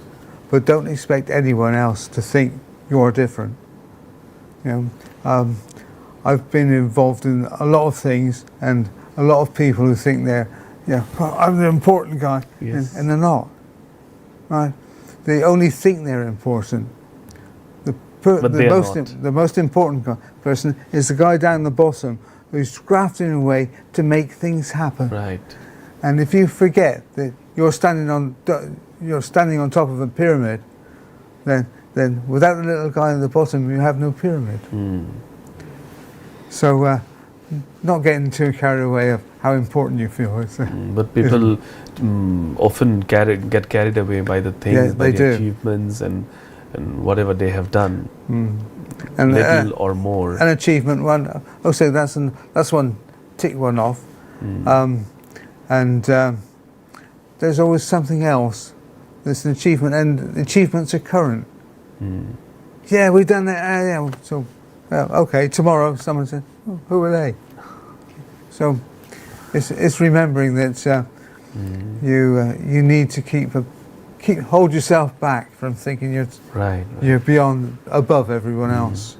But don't expect anyone else to think you're different. You know, I've been involved in a lot of things, and a lot of people who think they're, I'm the important guy,
yes.
and they're not. Right? They only think they're important. The most important person is the guy down the bottom who's grafting away to make things happen.
Right.
And if you forget that you're standing on top of a pyramid, then without the little guy at the bottom, you have no pyramid. So, not getting too carried away of how important you feel.
But people often get carried away by the things, by the achievements and whatever they have done,
and
little or more.
An achievement one. Oh, so that's one. Tick one off. And there's always something else. There's an achievement, and achievements are current. Yeah, we've done that. Yeah, so okay. Tomorrow, someone said, "Who are they?" So it's remembering that you need to hold yourself back from thinking you're beyond above everyone else.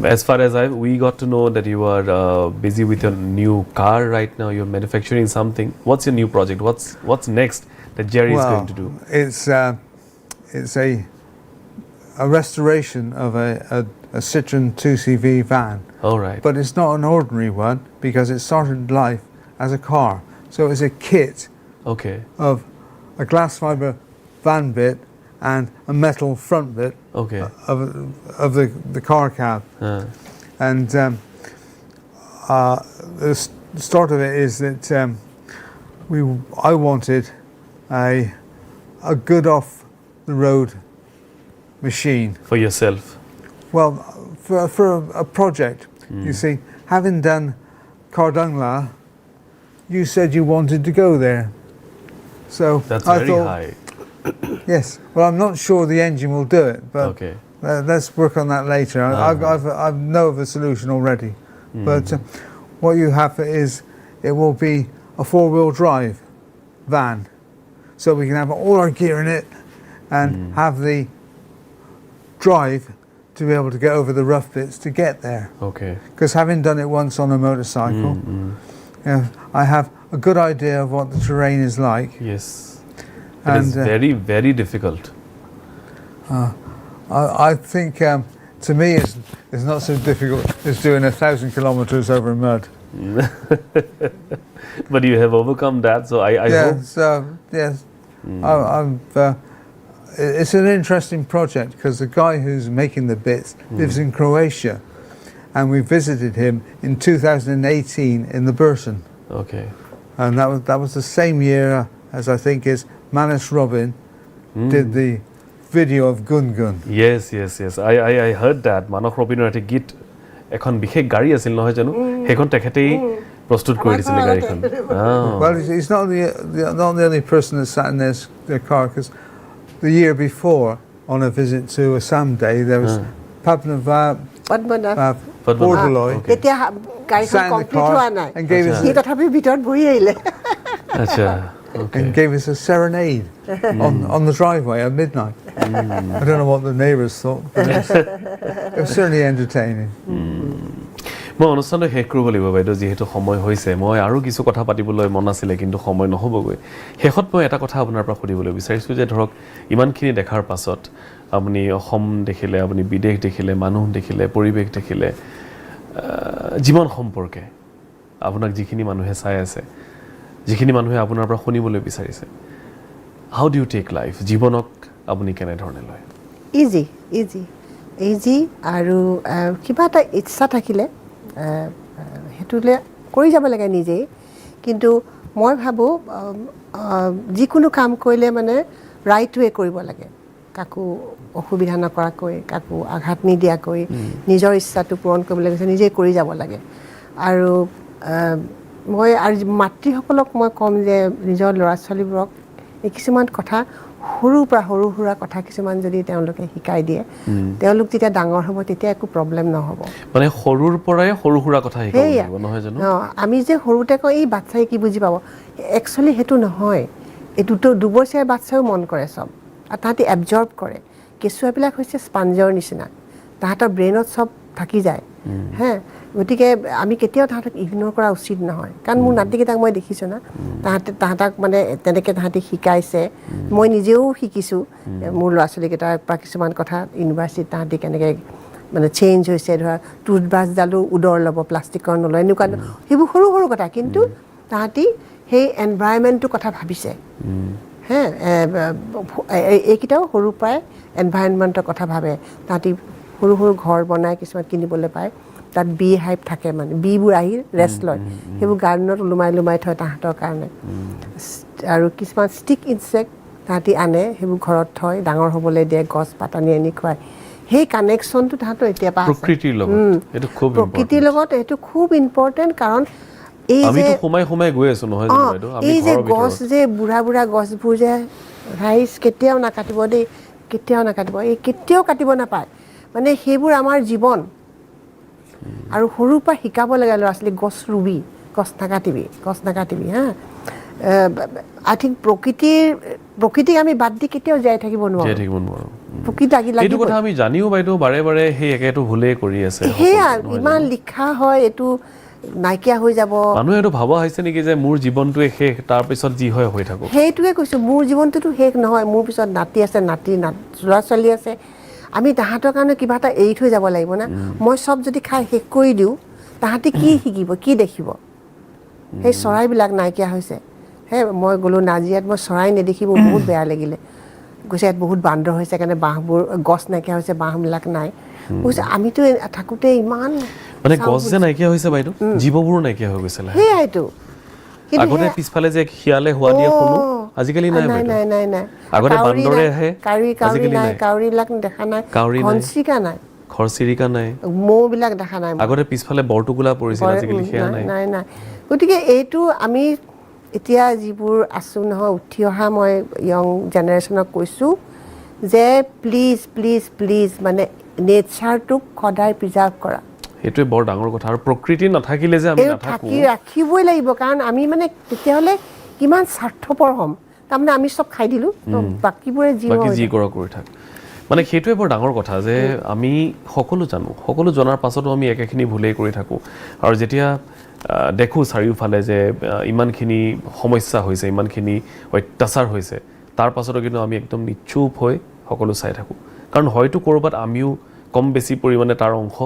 As far as we got to know that you are busy with your new car right now. You're manufacturing something. What's your new project? What's next that Jerry is going to do?
It's a restoration of a Citroen 2CV van.
All right.
But it's not an ordinary one because it started life as a car. So it's a kit of a glass fibre van bit and a metal front bit of the car cab. And the start of it is that I wanted a good off the road machine
for yourself.
Well, for a project. You see, having done Cardungla, you said you wanted to go there. So
that's
I
very
thought,
high.
Yes. Well, I'm not sure the engine will do it, but let's work on that later. I know of a solution already. But what you have is it will be a 4-wheel drive van, so we can have all our gear in it and have the drive to be able to get over the rough bits to get there. Because having done it once on a motorcycle, I have a good idea of what the terrain is like.
Yes. It is very, very difficult.
I think to me it's not so difficult as doing 1,000 kilometers over mud.
But you have overcome that, so I hope.
Yes. it's an interesting project because the guy who's making the bits lives in Croatia, and we visited him in 2018 in the Burton.
Okay.
And that was the same year as I think is Manash Pratim did the video of Gungun.
Yes. I heard that. Manash Pratim ete git ekhon bikhesh gari asil nohoy janu. Hekhon tekhetei prostut kori disile gari khon.
Well, he's not the only person that sat in their car, because the year before, on a visit to Assam Day, there was Padmanabh Bordoloi
তেতিয়া গাড়ীখন কমপ্লিট হোৱা নাই সি তথাপি ভিতৰত বহি আহিলে
আচ্ছা
and gave us a serenade on the driveway at midnight. I don't know what the neighbours thought, but it was certainly entertaining.
মই অনুষ্ঠানটো শেষ কৰিব লাগিব বাইদেউ, যিহেতু সময় হৈছে। মই আৰু কিছু কথা পাতিবলৈ মন আছিলে, কিন্তু সময় নহ'বগৈ। শেষত মই এটা কথা আপোনাৰ পৰা সুধিবলৈ বিচাৰিছোঁ যে ধৰক ইমানখিনি দেখাৰ পাছত আপুনি অসম দেখিলে, আপুনি বিদেশ দেখিলে, মানুহ দেখিলে, পৰিৱেশ দেখিলে, জীৱন সম্পৰ্কে আপোনাক যিখিনি মানুহে চাই আছে, যিখিনি মানুহে আপোনাৰ পৰা শুনিবলৈ বিচাৰিছে, হাউ ডু ইউ টেক লাইফ? জীৱনক আপুনি কেনেধৰণে লয়?
ইজি আৰু কিবা এটা ইচ্ছা থাকিলে সেইটোলৈ কৰি যাব লাগে নিজেই। কিন্তু মই ভাবোঁ যিকোনো কাম কৰিলে মানে ৰাইট ৱে কৰিব লাগে, কাকো অসুবিধা নকৰাকৈ, কাকো আঘাত নিদিয়াকৈ, নিজৰ ইচ্ছাটো পূৰণ কৰিবলৈ গৈছে নিজেই কৰি যাব লাগে। আৰু মই আৰু মাতৃসকলক মই ক'ম যে নিজৰ ল'ৰা ছোৱালীবোৰক এই কিছুমান কথা সৰুৰ পৰা সৰু সুৰা কথা কিছুমান যদি তেওঁলোকে শিকাই দিয়ে, তেওঁলোক যেতিয়া ডাঙৰ হ'ব তেতিয়া একো প্ৰব্লেম নহ'ব।
মানে সৰুৰ পৰাই সৰু সুৰা কথা শিকাব লাগিব, নহয় জানো?
আমি যে সৰুতে কওঁ এই বাচ্ছাই কি বুজি পাব, একচুৱেলি সেইটো নহয়। এইটোতো দুবছৰীয়া বাচ্ছাও মন কৰে চব, আৰু তাহাঁতি এবজৰ্ব কৰে। কেঁচুৱাবিলাক হৈছে স্পঞ্জৰ নিচিনা, তাহাঁতৰ ব্ৰেইনত চব থাকি যায়। গতিকে আমি কেতিয়াও তাহাঁতক ইগন'ৰ কৰা উচিত নহয়, কাৰণ মোৰ নাতিকেইটাক মই দেখিছোঁ না, তাহাঁতক মানে তেনেকৈ তাহাঁতি শিকাইছে। মই নিজেও শিকিছোঁ মোৰ ল'ৰা ছোৱালীকেইটাৰ পৰা কিছুমান কথা। ইউনিভাৰ্চিটিত তাহাঁতি কেনেকৈ মানে চেঞ্জ হৈছে, ধৰা টুথব্ৰাছডালো উদৰ ল'ব, প্লাষ্টিকৰ নলয়, এনেকুৱা সেইবোৰ সৰু সৰু কথা। কিন্তু তাহাঁতি সেই এনভাইৰনমেণ্টটোৰ কথা ভাবিছে। এইকেইটাও সৰুৰ পৰাই এনভাইৰনমেণ্টৰ কথা ভাবে। তাহাঁতি সৰু সৰু ঘৰ বনাই কিছুমান কিনিবলৈ পায়, তাত বি হাইভ থাকে, মানে বিবোৰ আহি ৰেষ্ট লয়, সেইবোৰ গাৰ্ডেনত ওলোমাই থয় তাহাঁতৰ কাৰণে। আৰু কিছুমান ষ্টিক ইনচেক্ট তাহাঁতি আনে, সেইবোৰ ঘৰত থয়, ডাঙৰ হ'বলৈ দিয়ে, গছ পাত আনি খুৱায়। সেই কানেকশ্যনটো তাহাঁতৰ এতিয়া পৰা
প্ৰকৃতিৰ
লগত এইটো খুব ইম্পৰ্টেণ্ট। কাৰণ এই যে গছ যে বুঢ়া গছবোৰ যে ৰাইজ কেতিয়াও নাকাটিব দেই, কেতিয়াও নাকাটিব, এই কেতিয়াও কাটিব নাপায়। মানে সেইবোৰ আমাৰ জীৱন। আৰু সৰুৰ পৰা শিকাব লাগে ল'ৰা ছোৱালীক, গছ ৰুবি, গছ নাকাটিবি হা। আই থিংক প্ৰকৃতিক আমি বাদ দি কেতিয়াও জীয়াই থাকিব নোৱাৰোঁ। প্ৰকৃতি
এইটো কথা আমি জানিও বাইদেউ বাৰে বাৰে সেই একেটো ভুলেই কৰি আছে।
সেয়া ইমান লিখা হয়, এইটো নাইকিয়া হৈ যাব।
মানুহে এইটো ভাবা হৈছে নেকি যে মোৰ জীৱনটোৱে শেষ, তাৰপিছত যি হয় হৈ থাকোঁ?
সেইটোৱে কৈছোঁ, মোৰ জীৱনটোতো শেষ নহয়, মোৰ পিছত নাতি আছে, ল'ৰা ছোৱালী আছে। আমি তাহাঁতৰ কাৰণে কিবা এটা এৰি থৈ যাব লাগিব না। মই চব যদি খাই শেষ কৰি দিওঁ, তাহাঁতি কি শিকিব, কি দেখিব? সেই চৰাইবিলাক নাইকিয়া হৈছে। মই গ'লোঁ নাজিৰাত, মই চৰাই নেদেখি মোৰ বহুত বেয়া লাগিলে। গৈছে ইয়াত বহুত বান্দৰ হৈছে, কাৰণে বাঁহবোৰ, গছ নাইকিয়া হৈছে, বাঁহবিলাক নাই। কৈছে আমিতো থাকোঁতে ইমান
মানে গছ যে নাইকিয়া হৈছে বাইদেউ, জীৱবোৰো নাইকিয়া হৈ গৈছে।
সেয়াইতো।
আগতে পিছফালে যে শিয়ালে হোৱা দিয়ে শুনো, আজিকালি নাই। আগতে বান্দৰে আহে,
কাউৰীবিলাক দেখা নাই,
ঘৰচিৰিকা নাই,
মৌবিলাক দেখা নাই।
আগতে পিছফালে বৰটোকোলা পৰিছিল, আজিকালি সেয়া নাই।
গতিকে এইটো আমি এতিয়া যিবোৰ আছোঁ নহয়, উঠি অহা মই য়ং জেনেৰেশ্যনক কৈছোঁ যে প্লিজ মানে নেচাৰটোক সদায় প্ৰিজাৰ্ভ কৰা।
সেইটোৱে বৰ ডাঙৰ কথা। আৰু প্ৰকৃতি নাথাকিলে যে আমি নাথাকোঁ,
ৰাখিবই লাগিব। কাৰণ আমি মানে তেতিয়াহ'লে কিমান স্বাৰ্থপৰ হ'ম। তাৰমানে আমি চব খাই দিলোঁ, বাকীবোৰে
যি কৰা কৰি থাক। মানে সেইটোৱে বৰ ডাঙৰ কথা যে আমি সকলো জানো, সকলো জনাৰ পাছতো আমি একেখিনি ভুলেই কৰি থাকোঁ। আৰু যেতিয়া দেখোঁ চাৰিওফালে যে ইমানখিনি সমস্যা হৈছে, ইমানখিনি অত্যাচাৰ হৈছে, তাৰ পাছতো কিন্তু আমি একদম নিশ্চুপ হৈ সকলো চাই থাকোঁ। কাৰণ হয়তো ক'ৰবাত আমিও কম বেছি পৰিমাণে তাৰ অংশ,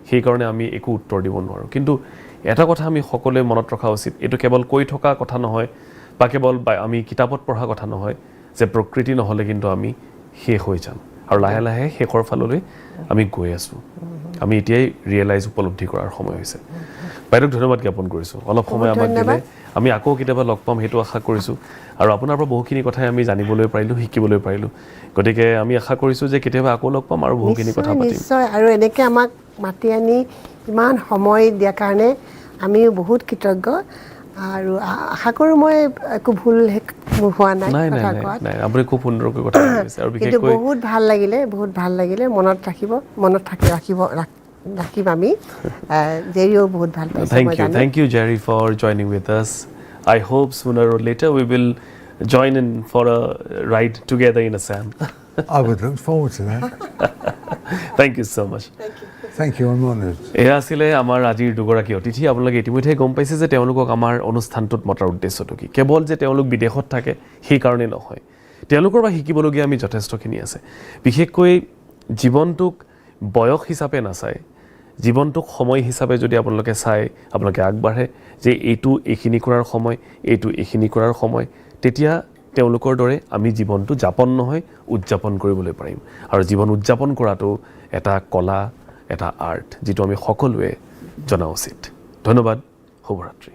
সেইকাৰণে আমি একো উত্তৰ দিব নোৱাৰোঁ। কিন্তু এটা কথা আমি সকলোৱে মনত ৰখা উচিত, এইটো কেৱল কৈ থকা কথা নহয়, বা কেৱল আমি কিতাপত পঢ়া কথা নহয়, যে প্ৰকৃতি নহ'লে কিন্তু আমি শেষ হৈ যাম আৰু লাহে লাহে শেষৰ ফাললৈ আমি গৈ আছোঁ আমি এতিয়াই ৰিয়েলাইজ উপলব্ধি কৰাৰ সময় হৈছে বাইদেউক ধন্যবাদ জ্ঞাপন কৰিছোঁ অলপ সময় আমাক দিলে আমি আকৌ কেতিয়াবা লগ পাম সেইটো আশা কৰিছোঁ আৰু আপোনাৰ পৰা বহুখিনি কথাই আমি জানিবলৈ পাৰিলোঁ শিকিবলৈ পাৰিলোঁ গতিকে আমি আশা কৰিছোঁ যে কেতিয়াবা আকৌ লগ পাম আৰু বহুখিনি কথা পাতিম
নিশ্চয় আৰু এনেকৈ আমাক মাতি আনি ইমান সময় দিয়াৰ কাৰণে আমিও বহুত কৃতজ্ঞ আৰু আশা কৰোঁ মই একো ভুল হোৱা নাই কথা কোৱাত
নাই আপুনি খুব সুন্দৰকৈ কথা কৈছে আৰু বিশেষকৈ
বহুত ভাল লাগিলে মনত ৰাখিম আমি জেৰিও বহুত ভাল পাইছে
thank you Jerry for joining with us I hope sooner or later we will join in for a ride together in Assam
I would look forward to that.
Thank you so much.
Thank you, I'm honored.
এয়া আছিলে আমাৰ আজিৰ দুগৰাকী অতিথি আপোনালোকে ইতিমধ্যে গম পাইছে যে তেওঁলোকক আমাৰ অনুষ্ঠানটোত মতাৰ উদ্দেশ্যটো কি কেৱল যে তেওঁলোক বিদেশত থাকে সেই কাৰণে নহয় তেওঁলোকৰ পৰা শিকিবলগীয়া আমি যথেষ্টখিনি আছে বিশেষকৈ জীৱনটোক বয়স হিচাপে নাচায় জীৱনটোক সময় হিচাপে যদি আপোনালোকে চায় আপোনালোকে আগবাঢ়ে যে এইটো এইখিনি কৰাৰ সময় এইটো এইখিনি কৰাৰ সময় তেতিয়া তেওঁলোকৰ দৰে আমি জীৱনটো যাপন নহয় উদযাপন কৰিবলৈ পাৰিম আৰু জীৱন উদযাপন কৰাটো এটা কলা এটা আৰ্ট যিটো আমি সকলোৱে জনা উচিত ধন্যবাদ শুভৰাত্ৰি